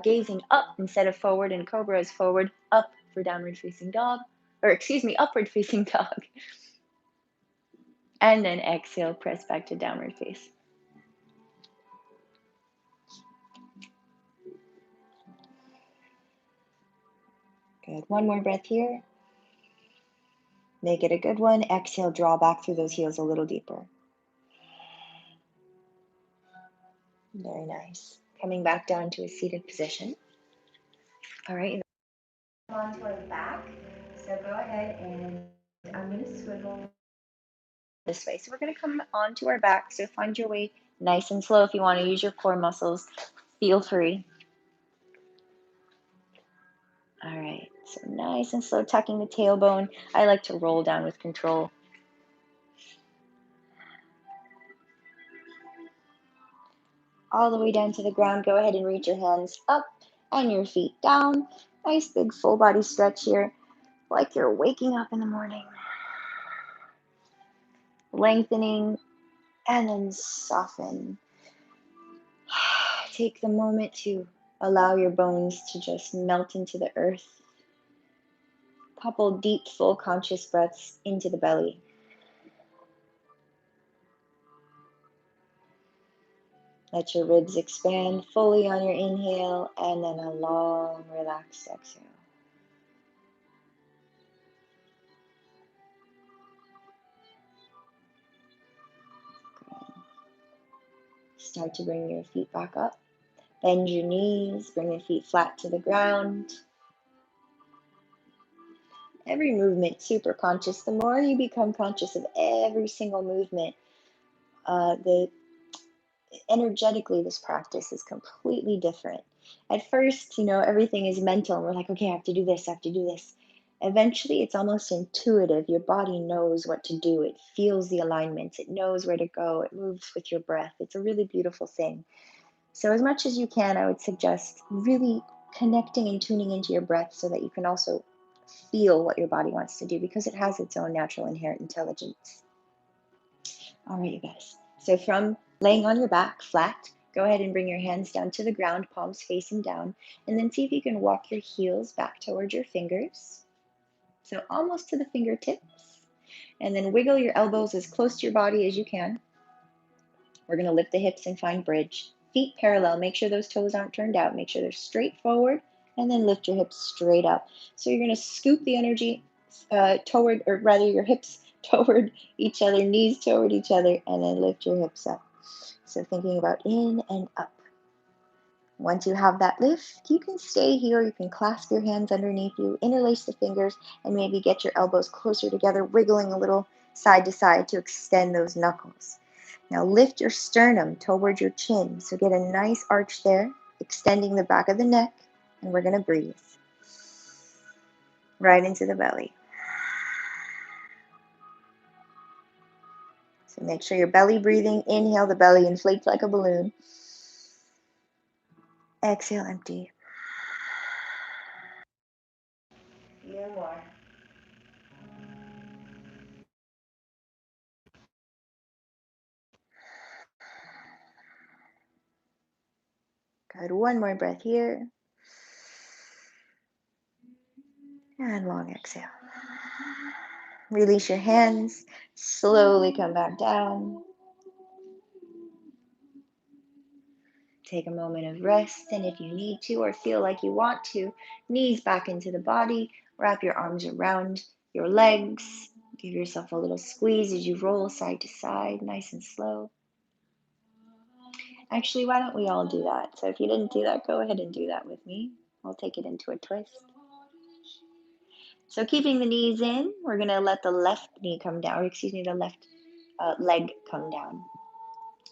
gazing up instead of forward, and cobra is forward, up for downward facing dog, or excuse me, upward facing dog. And then exhale, press back to downward face. Good. One more breath here. Make it a good one. Exhale, draw back through those heels a little deeper. Very nice. Coming back down to a seated position. All right. Onto our back. So go ahead and I'm going to swivel this way. So we're going to come onto our back. So find your way nice and slow. If you want to use your core muscles, feel free. All right. So nice and slow, tucking the tailbone. I like to roll down with control. All the way down to the ground. Go ahead and reach your hands up and your feet down. Nice big full body stretch here, like you're waking up in the morning. Lengthening and then soften. Take the moment to allow your bones to just melt into the earth. Couple deep, full conscious breaths into the belly. Let your ribs expand fully on your inhale, and then a long, relaxed exhale. Good. Start to bring your feet back up. Bend your knees, bring your feet flat to the ground. Every movement super conscious. The more you become conscious of every single movement, energetically this practice is completely different. At first, everything is mental and we're like, okay, I have to do this, I have to do this. Eventually, it's almost intuitive. Your body knows what to do. It feels the alignments. It knows where to go. It moves with your breath. It's a really beautiful thing. So as much as you can, I would suggest really connecting and tuning into your breath so that you can also feel what your body wants to do, because it has its own natural inherent intelligence. All right, you guys. So from laying on your back flat, go ahead and bring your hands down to the ground, palms facing down, and then see if you can walk your heels back towards your fingers. So almost to the fingertips. And then wiggle your elbows as close to your body as you can. We're going to lift the hips and find bridge. Feet parallel. Make sure those toes aren't turned out. Make sure they're straight forward, and then lift your hips straight up. So you're going to scoop the energy toward, or rather your hips toward each other, knees toward each other, and then lift your hips up. So thinking about in and up. Once you have that lift, you can stay here. You can clasp your hands underneath you, interlace the fingers, and maybe get your elbows closer together, wiggling a little side to side to extend those knuckles. Now lift your sternum toward your chin. So get a nice arch there, extending the back of the neck, and we're going to breathe right into the belly. So make sure your belly breathing. Inhale, the belly inflates like a balloon. Exhale, empty. Few more. Good. One more breath here. And long exhale. Release your hands. Slowly come back down. Take a moment of rest, and if you need to or feel like you want to, knees back into the body. Wrap your arms around your legs. Give yourself a little squeeze as you roll side to side, nice and slow. Actually, why don't we all do that? So if you didn't do that, go ahead and do that with me. I'll take it into a twist. So keeping the knees in, we're going to let the left knee come down, or excuse me, the left leg come down.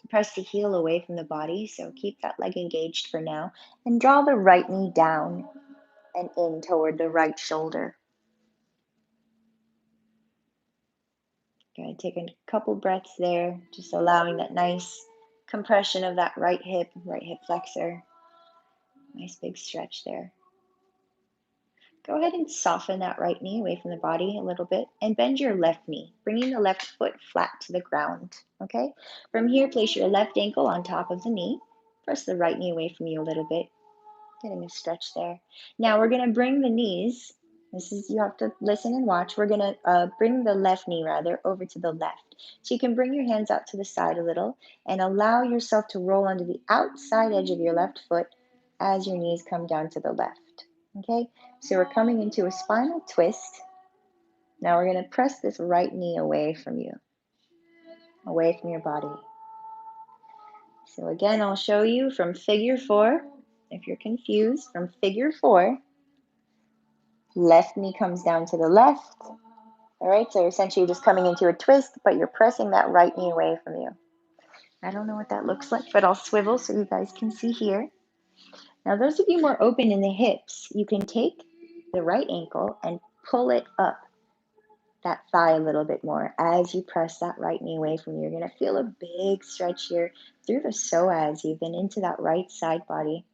Press the heel away from the body, so keep that leg engaged for now. And draw the right knee down and in toward the right shoulder. Good. Take a couple breaths there, just allowing that nice compression of that right hip flexor. Nice big stretch there. Go ahead and soften that right knee away from the body a little bit and bend your left knee, bringing the left foot flat to the ground. Okay? From here, place your left ankle on top of the knee. Press the right knee away from you a little bit, getting a stretch there. Now we're going to bring the knees. This is, you have to listen and watch. We're going to bring the left knee rather over to the left. So you can bring your hands out to the side a little and allow yourself to roll onto the outside edge of your left foot as your knees come down to the left. Okay, so we're coming into a spinal twist. Now we're going to press this right knee away from you, away from your body. So again, I'll show you from figure 4. If you're confused, from figure 4, left knee comes down to the left. All right, so essentially you're just coming into a twist, but you're pressing that right knee away from you. I don't know what that looks like, but I'll swivel so you guys can see here. Now, those of you more open in the hips, you can take the right ankle and pull it up that thigh a little bit more as you press that right knee away from you. You're going to feel a big stretch here through the psoas, even into that right side body.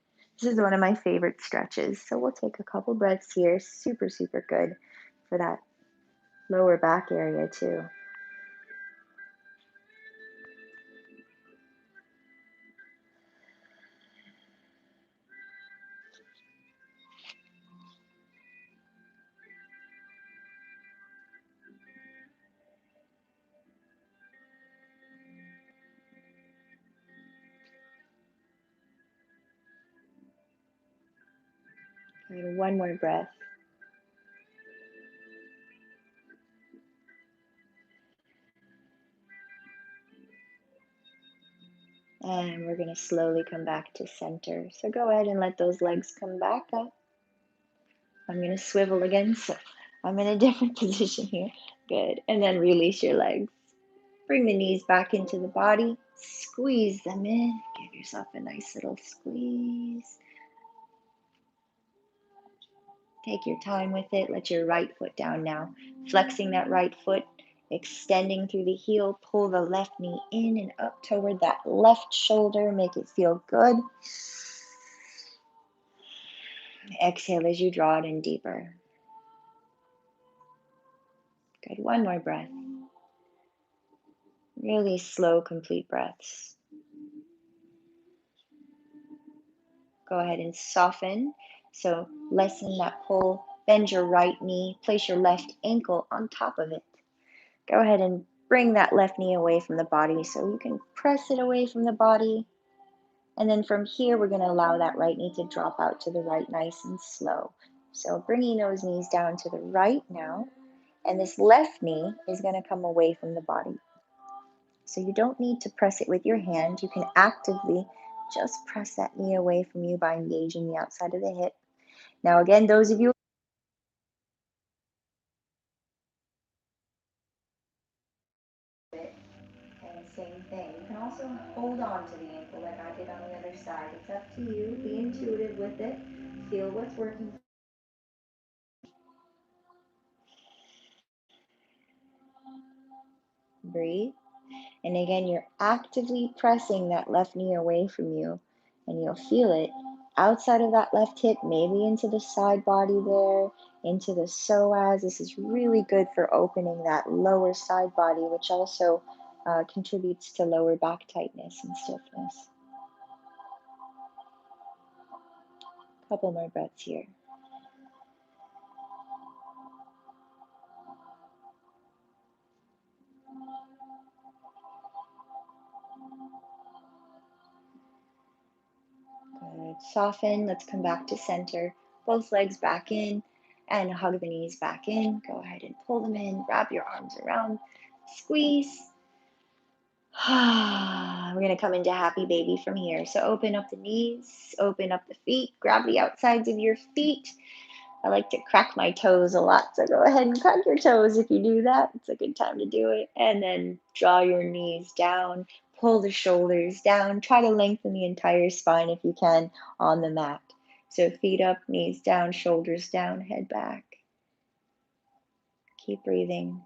This is one of my favorite stretches. So we'll take a couple breaths here. Super, super good for that lower back area too. And one more breath. And we're going to slowly come back to center. So go ahead and let those legs come back up. I'm going to swivel again, so I'm in a different position here. Good. And then release your legs. Bring the knees back into the body. Squeeze them in. Give yourself a nice little squeeze. Take your time with it. Let your right foot down now. Flexing that right foot, extending through the heel. Pull the left knee in and up toward that left shoulder. Make it feel good. Exhale as you draw it in deeper. Good. One more breath. Really slow, complete breaths. Go ahead and soften. So lessen that pull. Bend your right knee. Place your left ankle on top of it. Go ahead and bring that left knee away from the body so you can press it away from the body. And then from here, we're going to allow that right knee to drop out to the right nice and slow. So bringing those knees down to the right now. And this left knee is going to come away from the body. So you don't need to press it with your hand. You can actively just press that knee away from you by engaging the outside of the hip. Now, again, those of you and same thing. You can also hold on to the ankle like I did on the other side. It's up to you. Be intuitive with it. Feel what's working. Breathe. And again, you're actively pressing that left knee away from you, and you'll feel it outside of that left hip, maybe into the side body there, into the psoas. This is really good for opening that lower side body, which also contributes to lower back tightness and stiffness. Couple more breaths here. Good. Soften. Let's come back to center. Both legs back in and hug the knees back in. Go ahead and pull them in. Wrap your arms around. Squeeze. We're going to come into happy baby from here. So open up the knees, open up the feet, grab the outsides of your feet. I like to crack my toes a lot, so go ahead and crack your toes if you do that. It's a good time to do it. And then draw your knees down. pull the shoulders down. Try to lengthen the entire spine if you can on the mat. So feet up, knees down, shoulders down, head back. Keep breathing.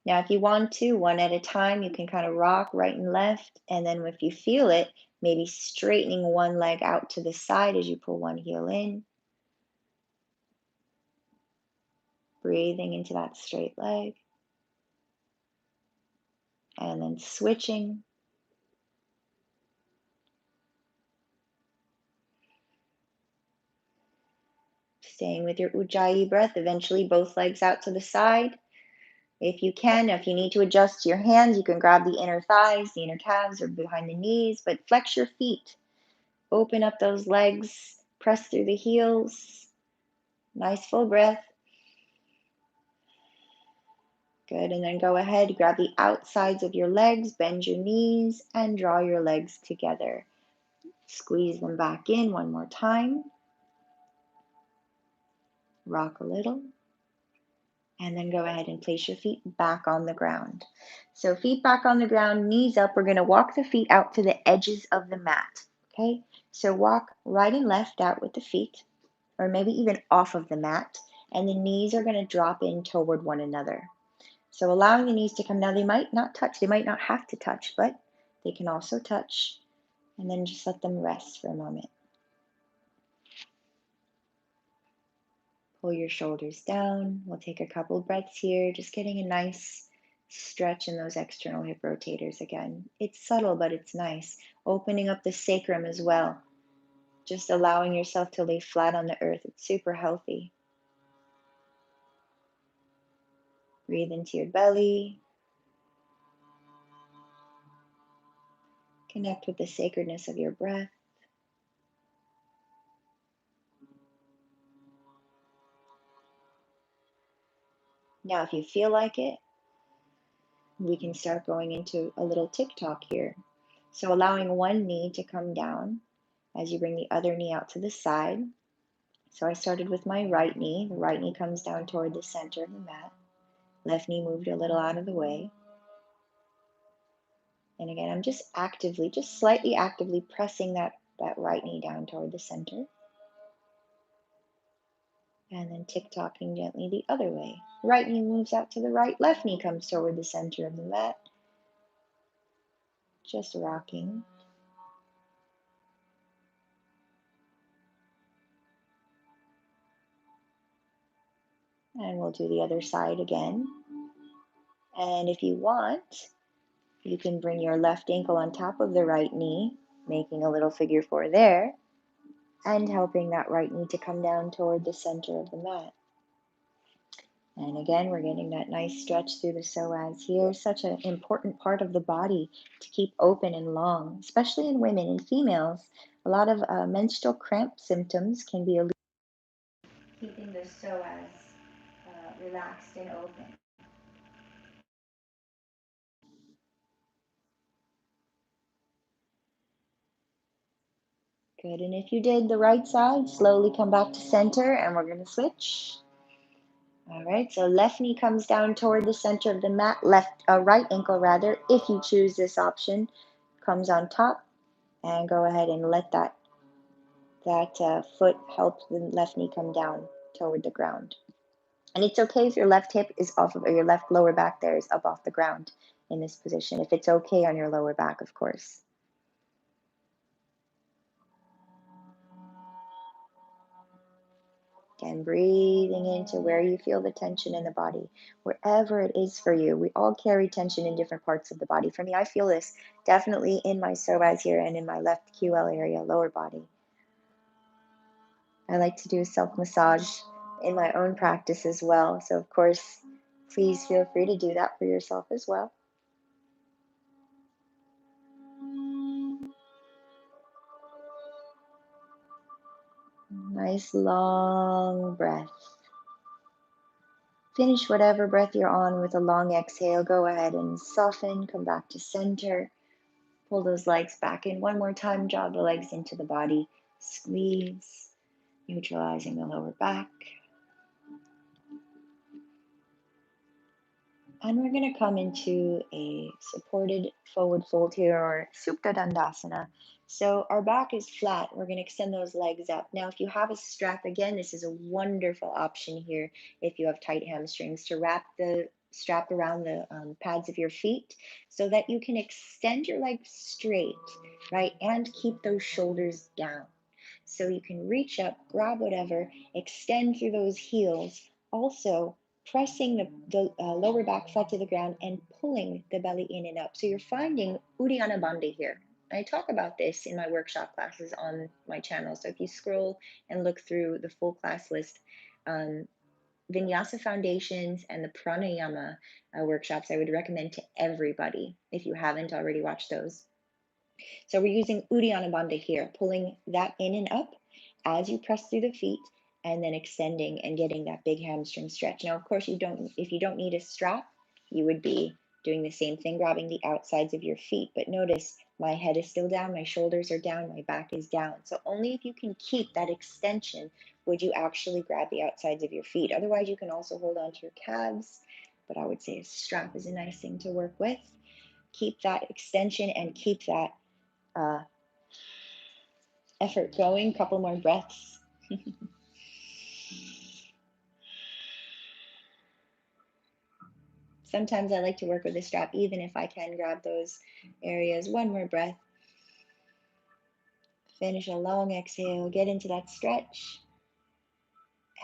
Now, if you want to, one at a time, you can kind of rock right and left. And then if you feel it, maybe straightening one leg out to the side as you pull one heel in. Breathing into that straight leg. And then switching. Staying with your Ujjayi breath, eventually both legs out to the side. If you can, if you need to adjust your hands, you can grab the inner thighs, the inner calves, or behind the knees, but flex your feet. Open up those legs, press through the heels. Nice full breath. Good, and then go ahead, grab the outsides of your legs, bend your knees, and draw your legs together. Squeeze them back in one more time. Rock a little. And then go ahead and place your feet back on the ground. So feet back on the ground, knees up. We're going to walk the feet out to the edges of the mat. Okay, so walk right and left out with the feet, or maybe even off of the mat. And the knees are going to drop in toward one another. So allowing the knees to come down. They might not touch. They might not have to touch, but they can also touch. And then just let them rest for a moment. Pull your shoulders down. We'll take a couple breaths here, just getting a nice stretch in those external hip rotators again. It's subtle, but it's nice. Opening up the sacrum as well. Just allowing yourself to lay flat on the earth. It's super healthy. Breathe into your belly. Connect with the sacredness of your breath. Now, if you feel like it, we can start going into a little tick-tock here. So allowing one knee to come down as you bring the other knee out to the side. So I started with my right knee. The right knee comes down toward the center of the mat. Left knee moved a little out of the way. And again, I'm just slightly actively pressing that right knee down toward the center. And then tick-tocking gently the other way. Right knee moves out to the right. Left knee comes toward the center of the mat. Just rocking. And we'll do the other side again. And if you want, you can bring your left ankle on top of the right knee, making a little figure four there, and helping that right knee to come down toward the center of the mat. And again, we're getting that nice stretch through the psoas here. Such an important part of the body to keep open and long, especially in women and females. A lot of menstrual cramp symptoms can be keeping the psoas relaxed and open. Good, and if you did the right side, slowly come back to center, and we're going to switch. All right, so left knee comes down toward the center of the mat, right ankle rather, if you choose this option, comes on top, and go ahead and let that foot help the left knee come down toward the ground. And it's okay if your left hip is off of, or your left lower back there is up off the ground in this position, if it's okay on your lower back, of course. Again, breathing into where you feel the tension in the body, wherever it is for you. We all carry tension in different parts of the body. For me, I feel this definitely in my psoas here and in my left QL area, lower body. I like to do self-massage in my own practice as well. So, of course, please feel free to do that for yourself as well. Nice long breath. Finish whatever breath you're on with a long exhale. Go ahead and soften, come back to center. Pull those legs back in one more time. Draw the legs into the body. Squeeze, neutralizing the lower back. And we're going to come into a supported forward fold here, or Supta Dandasana. So our back is flat. We're going to extend those legs up. Now, if you have a strap, again, this is a wonderful option here if you have tight hamstrings, to wrap the strap around the pads of your feet so that you can extend your legs straight, right? And keep those shoulders down. So you can reach up, grab whatever, extend through those heels. Also, pressing the lower back flat to the ground and pulling the belly in and up. So you're finding Uddiyana Bandha here. I talk about this in my workshop classes on my channel. So if you scroll and look through the full class list, um, Vinyasa Foundations and the Pranayama workshops, I would recommend to everybody if you haven't already watched those. So we're using Uddiyana Bandha here, pulling that in and up as you press through the feet, and then extending and getting that big hamstring stretch. Now, of course, if you don't need a strap, you would be doing the same thing, grabbing the outsides of your feet. But notice my head is still down, my shoulders are down, my back is down. So only if you can keep that extension would you actually grab the outsides of your feet. Otherwise, you can also hold on to your calves, but I would say a strap is a nice thing to work with. Keep that extension and keep that uh, effort going. Couple more breaths. Sometimes I like to work with a strap, even if I can grab those areas. One more breath. Finish a long exhale. Get into that stretch.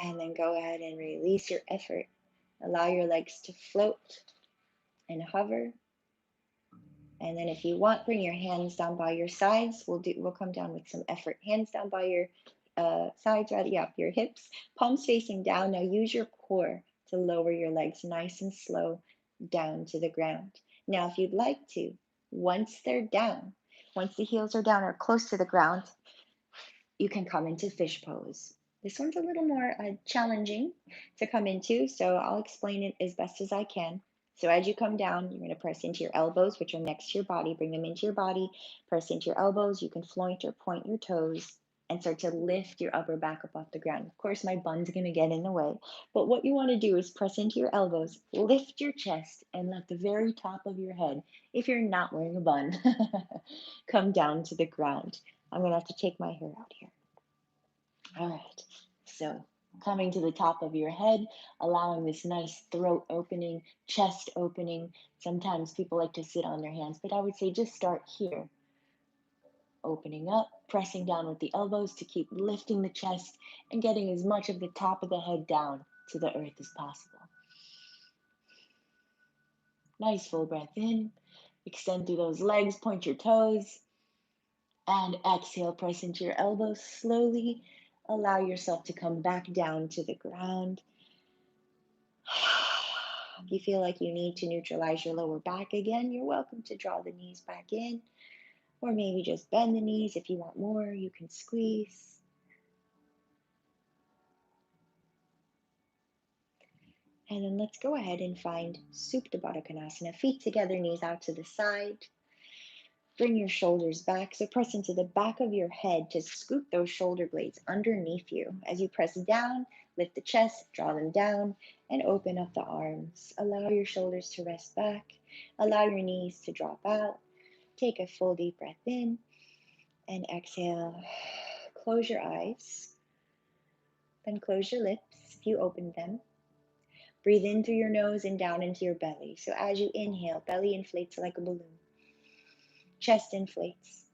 And then go ahead and release your effort. Allow your legs to float and hover. And then if you want, bring your hands down by your sides. We'll come down with some effort. Hands down by your sides, rather, yeah, your hips, palms facing down. Now use your core to lower your legs nice and slow down to the ground. Now, if you'd like to, once they're down, once the heels are down or close to the ground, you can come into fish pose. This one's a little more challenging to come into, so I'll explain it as best as I can. So as you come down, you're going to press into your elbows, which are next to your body. Bring them into your body. Press into your elbows. You can floint or point your toes and start to lift your upper back up off the ground. Of course, my bun's going to get in the way. But what you want to do is press into your elbows, lift your chest, and let the very top of your head, if you're not wearing a bun, come down to the ground. I'm going to have to take my hair out here. All right. So coming to the top of your head, allowing this nice throat opening, chest opening. Sometimes people like to sit on their hands, but I would say just start here. Opening up, pressing down with the elbows to keep lifting the chest and getting as much of the top of the head down to the earth as possible. Nice full breath in. Extend through those legs, point your toes. And exhale, press into your elbows slowly. Allow yourself to come back down to the ground. If you feel like you need to neutralize your lower back again, you're welcome to draw the knees back in, or maybe just bend the knees. If you want more, you can squeeze. And then let's go ahead and find Supta Baddha Konasana. Feet together, knees out to the side. Bring your shoulders back. So press into the back of your head to scoop those shoulder blades underneath you. As you press down, lift the chest, draw them down, and open up the arms. Allow your shoulders to rest back. Allow your knees to drop out. Take a full deep breath in and exhale. Close your eyes. Then close your lips if you opened them. Breathe in through your nose and down into your belly. So as you inhale, belly inflates like a balloon. Chest inflates.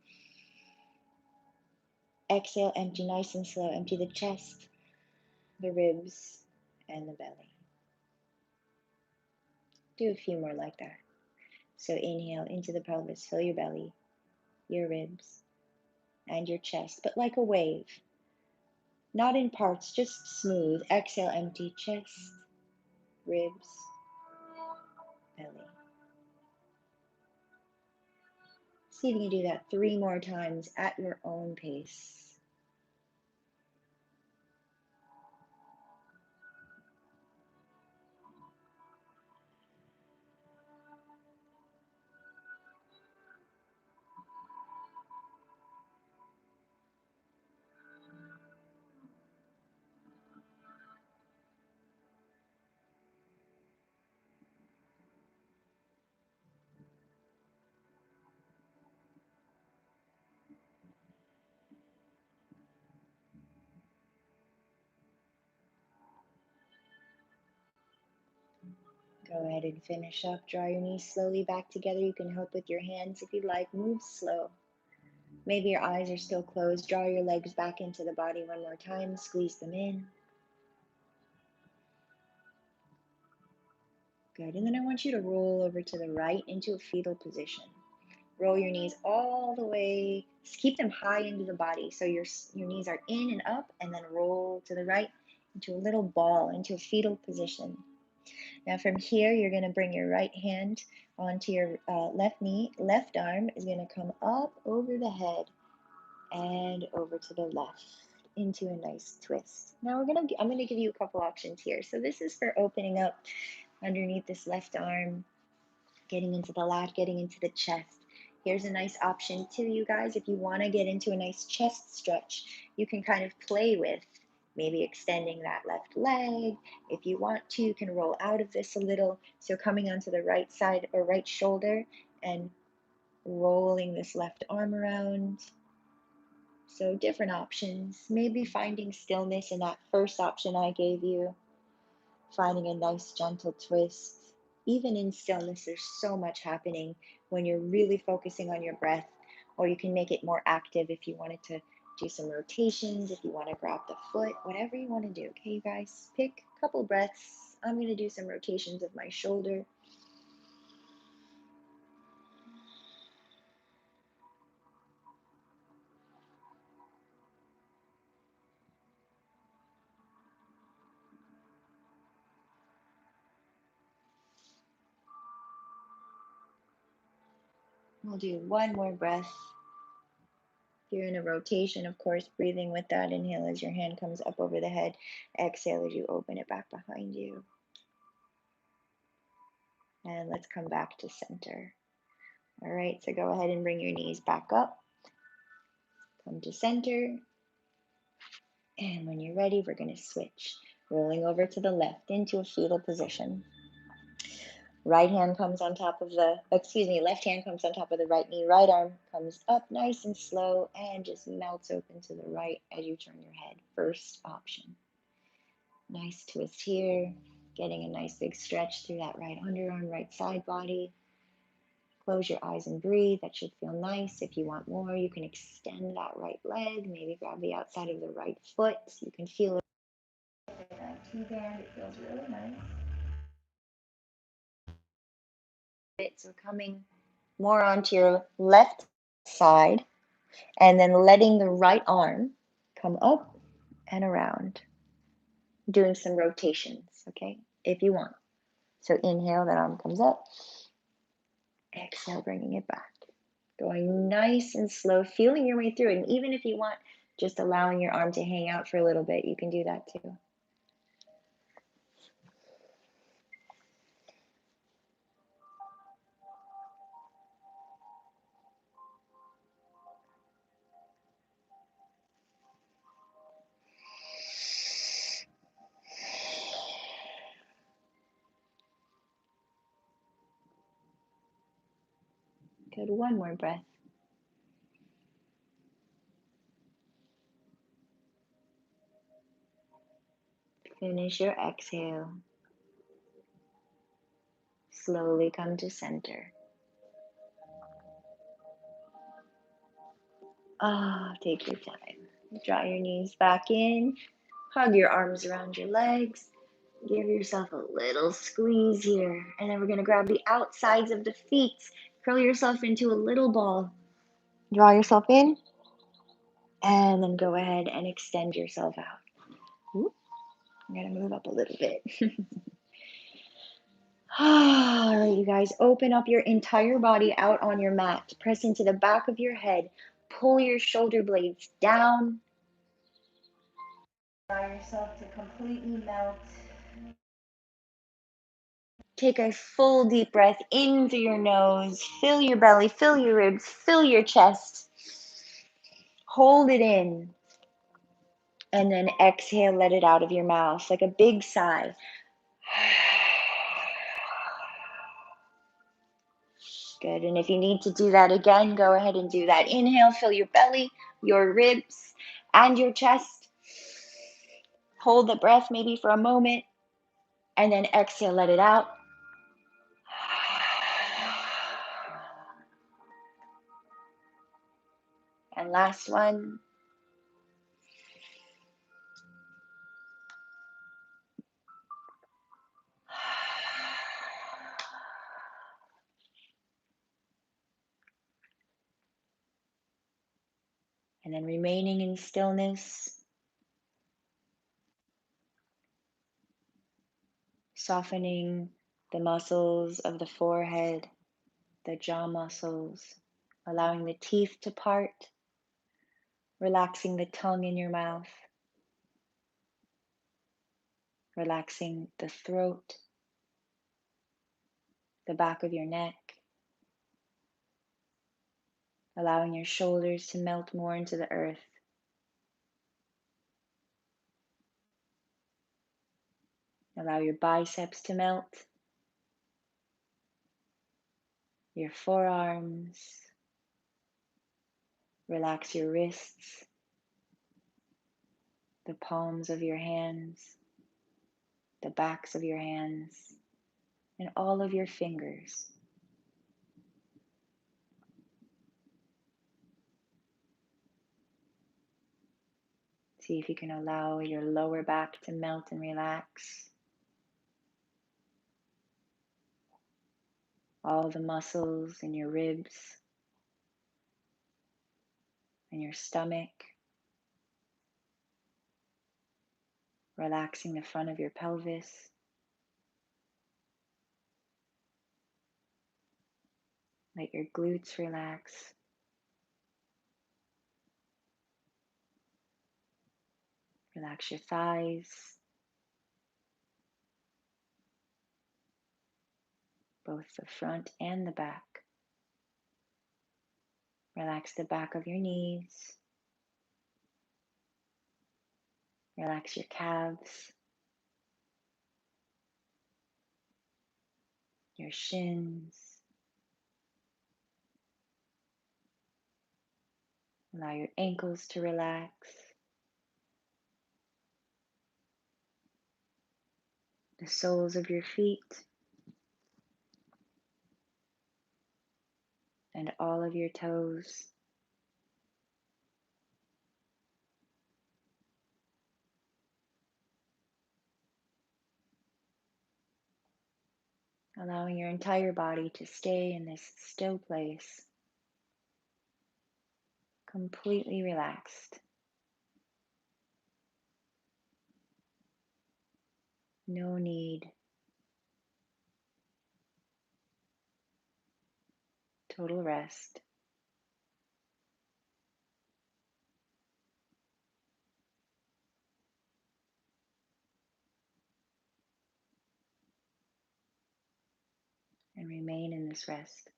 Exhale, empty nice and slow. Empty the chest, the ribs, and the belly. Do a few more like that. So inhale into the pelvis, fill your belly, your ribs, and your chest, but like a wave. Not in parts, just smooth. Exhale, empty chest, ribs, belly. See if you can do that 3 more times at your own pace. Go ahead and finish up. Draw your knees slowly back together. You can help with your hands if you'd like. Move slow. Maybe your eyes are still closed. Draw your legs back into the body one more time. Squeeze them in. Good. And then I want you to roll over to the right into a fetal position. Roll your knees all the way. Just keep them high into the body. So your knees are in and up, and then roll to the right into a little ball, into a fetal position. Now from here, you're going to bring your right hand onto your left knee. Left arm is going to come up over the head and over to the left into a nice twist. Now I'm going to give you a couple options here. So this is for opening up underneath this left arm, getting into the lat, getting into the chest. Here's a nice option too, you guys. If you want to get into a nice chest stretch, you can kind of play with maybe extending that left leg. If you want to, you can roll out of this a little. So coming onto the right side or right shoulder and rolling this left arm around. So different options. Maybe finding stillness in that first option I gave you. Finding a nice gentle twist. Even in stillness, there's so much happening when you're really focusing on your breath, or you can make it more active if you wanted to do some rotations, if you want to grab the foot, whatever you want to do. Okay, you guys, pick a couple breaths. I'm going to do some rotations of my shoulder. We'll do one more breath. If you're in a rotation, of course, breathing with that. Inhale as your hand comes up over the head. Exhale as you open it back behind you. And let's come back to center. All right, so go ahead and bring your knees back up. Come to center. And when you're ready, we're going to switch. Rolling over to the left into a fetal position. Left hand comes on top of the right knee. Right arm comes up nice and slow and just melts open to the right as you turn your head. First option. Nice twist here. Getting a nice big stretch through that right underarm, right side body. Close your eyes and breathe. That should feel nice. If you want more, you can extend that right leg. Maybe grab the outside of the right foot so you can feel it. T-band, it feels really nice. So coming more onto your left side and then letting the right arm come up and around. Doing some rotations, okay, if you want. So inhale, that arm comes up. Exhale, bringing it back. Going nice and slow, feeling your way through it. And even if you want, just allowing your arm to hang out for a little bit, you can do that too. Good, one more breath. Finish your exhale. Slowly come to center. Take your time. Draw your knees back in. Hug your arms around your legs. Give yourself a little squeeze here. And then we're going to grab the outsides of the feet. Curl yourself into a little ball. Draw yourself in. And then go ahead and extend yourself out. Ooh, I'm going to move up a little bit. All right, you guys, open up your entire body out on your mat. Press into the back of your head. Pull your shoulder blades down. Allow yourself to completely melt. Take a full deep breath in through your nose. Fill your belly, fill your ribs, fill your chest. Hold it in. And then exhale, let it out of your mouth like a big sigh. Good. And if you need to do that again, go ahead and do that. Inhale, fill your belly, your ribs, and your chest. Hold the breath maybe for a moment. And then exhale, let it out. And last one. And then remaining in stillness, softening the muscles of the forehead, the jaw muscles, allowing the teeth to part, relaxing the tongue in your mouth, relaxing the throat, the back of your neck, allowing your shoulders to melt more into the earth. Allow your biceps to melt, your forearms, relax your wrists, the palms of your hands, the backs of your hands, and all of your fingers. See if you can allow your lower back to melt and relax. All the muscles in your ribs and your stomach. Relaxing the front of your pelvis. Let your glutes relax. Relax your thighs, both the front and the back. Relax the back of your knees. Relax your calves, your shins. Allow your ankles to relax. The soles of your feet and all of your toes. Allowing your entire body to stay in this still place, completely relaxed. No need. Total rest. And remain in this rest.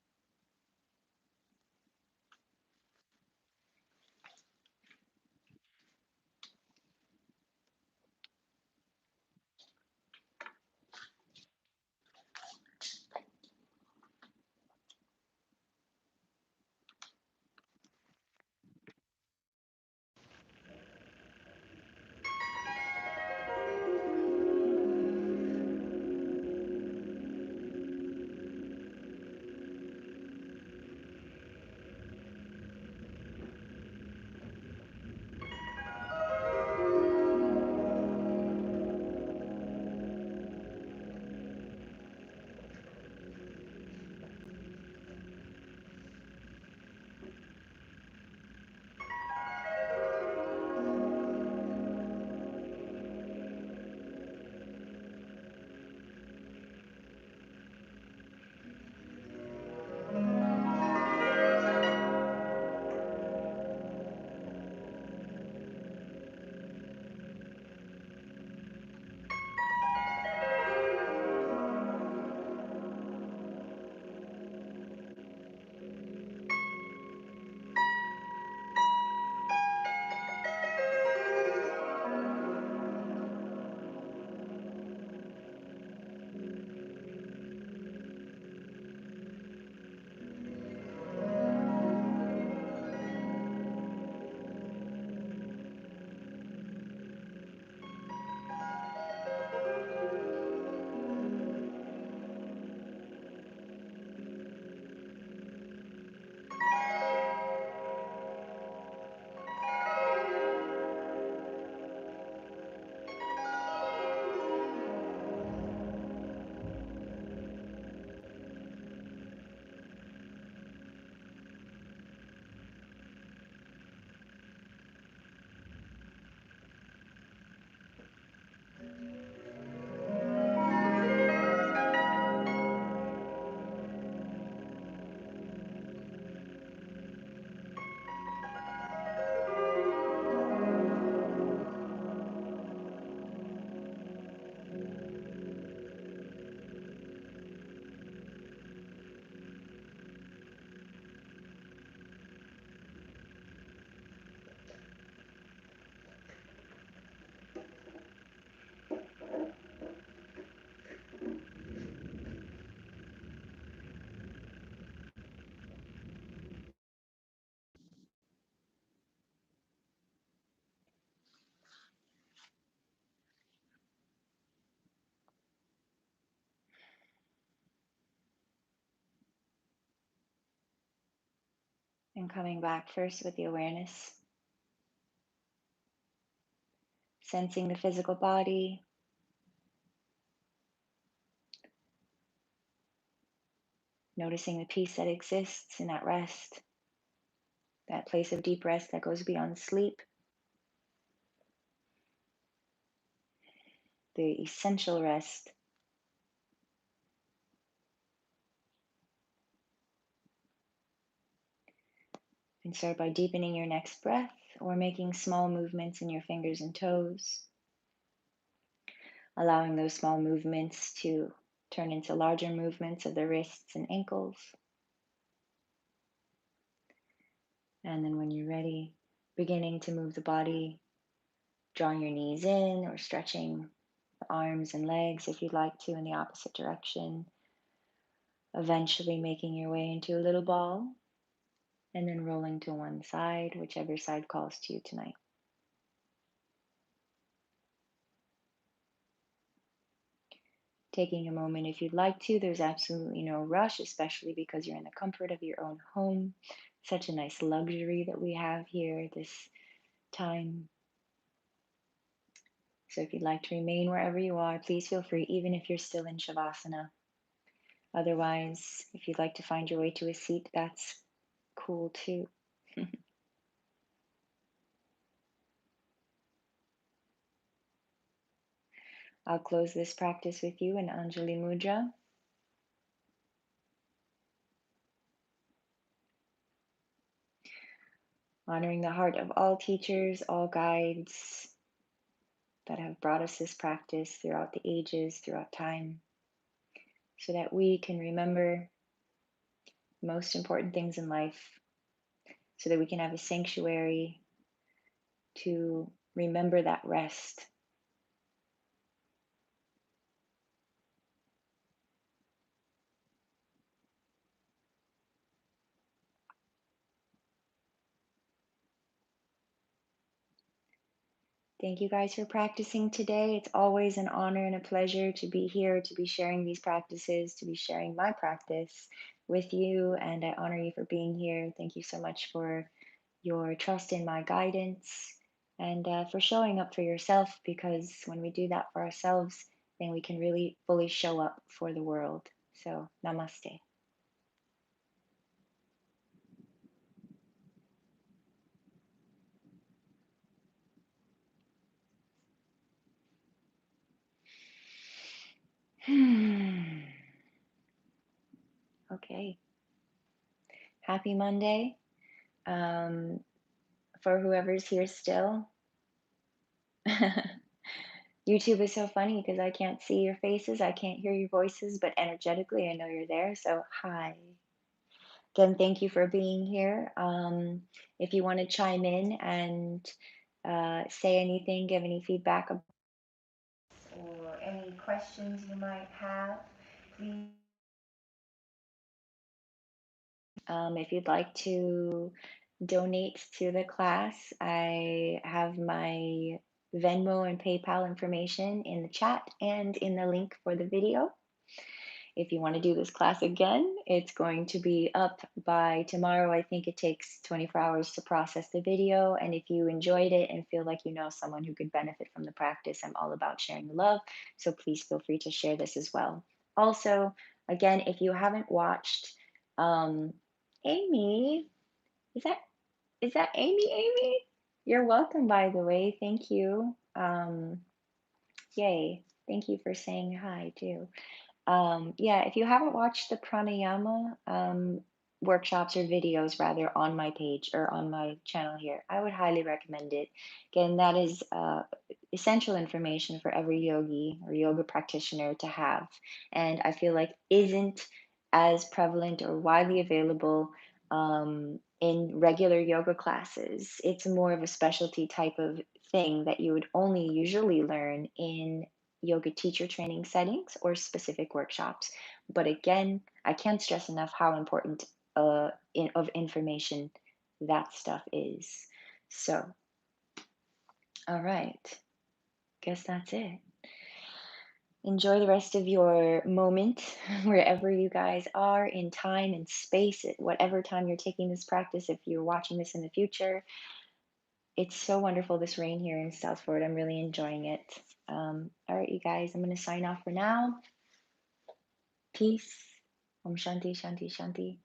And coming back first with the awareness, sensing the physical body, noticing the peace that exists in that rest, that place of deep rest that goes beyond sleep, the essential rest. And start by deepening your next breath or making small movements in your fingers and toes, allowing those small movements to turn into larger movements of the wrists and ankles. And then when you're ready, beginning to move the body, drawing your knees in or stretching the arms and legs if you'd like to in the opposite direction. Eventually making your way into a little ball and then rolling to one side, whichever side calls to you tonight. Taking a moment if you'd like to. There's absolutely no rush, especially because you're in the comfort of your own home. Such a nice luxury that we have here this time. So if you'd like to remain wherever you are, please feel free, even if you're still in Shavasana. Otherwise, if you'd like to find your way to a seat, that's cool too. I'll close this practice with you in Anjali Mudra. Honoring the heart of all teachers, all guides that have brought us this practice throughout the ages, throughout time, so that we can remember the most important things in life, so that we can have a sanctuary to remember that rest. Thank you guys for practicing today. It's always an honor and a pleasure to be here, to be sharing these practices, to be sharing my practice with you. And I honor you for being here. Thank you so much for your trust in my guidance and for showing up for yourself, because when we do that for ourselves, then we can really fully show up for the world. So, namaste. Okay. Happy Monday. Um, for whoever's here still. YouTube is so funny because I can't see your faces, I can't hear your voices, but energetically I know you're there. So, hi. Again, thank you for being here. If you want to chime in and say anything, give any feedback or any questions you might have, please. If you'd like to donate to the class, I have my Venmo and PayPal information in the chat and in the link for the video. If you want to do this class again, it's going to be up by tomorrow. I think it takes 24 hours to process the video. And if you enjoyed it and feel like you know someone who could benefit from the practice, I'm all about sharing the love. So please feel free to share this as well. Also, again, if you haven't watched, Amy, is that Amy? Amy, you're welcome. By the way, thank you. Yay! Thank you for saying hi too. Yeah, if you haven't watched the pranayama workshops or videos rather on my page or on my channel here, I would highly recommend it. Again, that is essential information for every yogi or yoga practitioner to have, and I feel like isn't as prevalent or widely available in regular yoga classes. It's more of a specialty type of thing that you would only usually learn in yoga teacher training settings or specific workshops. But again, I can't stress enough how important of information that stuff is. So, all right, guess that's it. Enjoy the rest of your moment wherever you guys are in time and space, at whatever time you're taking this practice. If you're watching this in the future, it's so wonderful this rain here in South Florida. I'm really enjoying it. All right, you guys, I'm going to sign off for now. Peace. Om Shanti, Shanti, Shanti.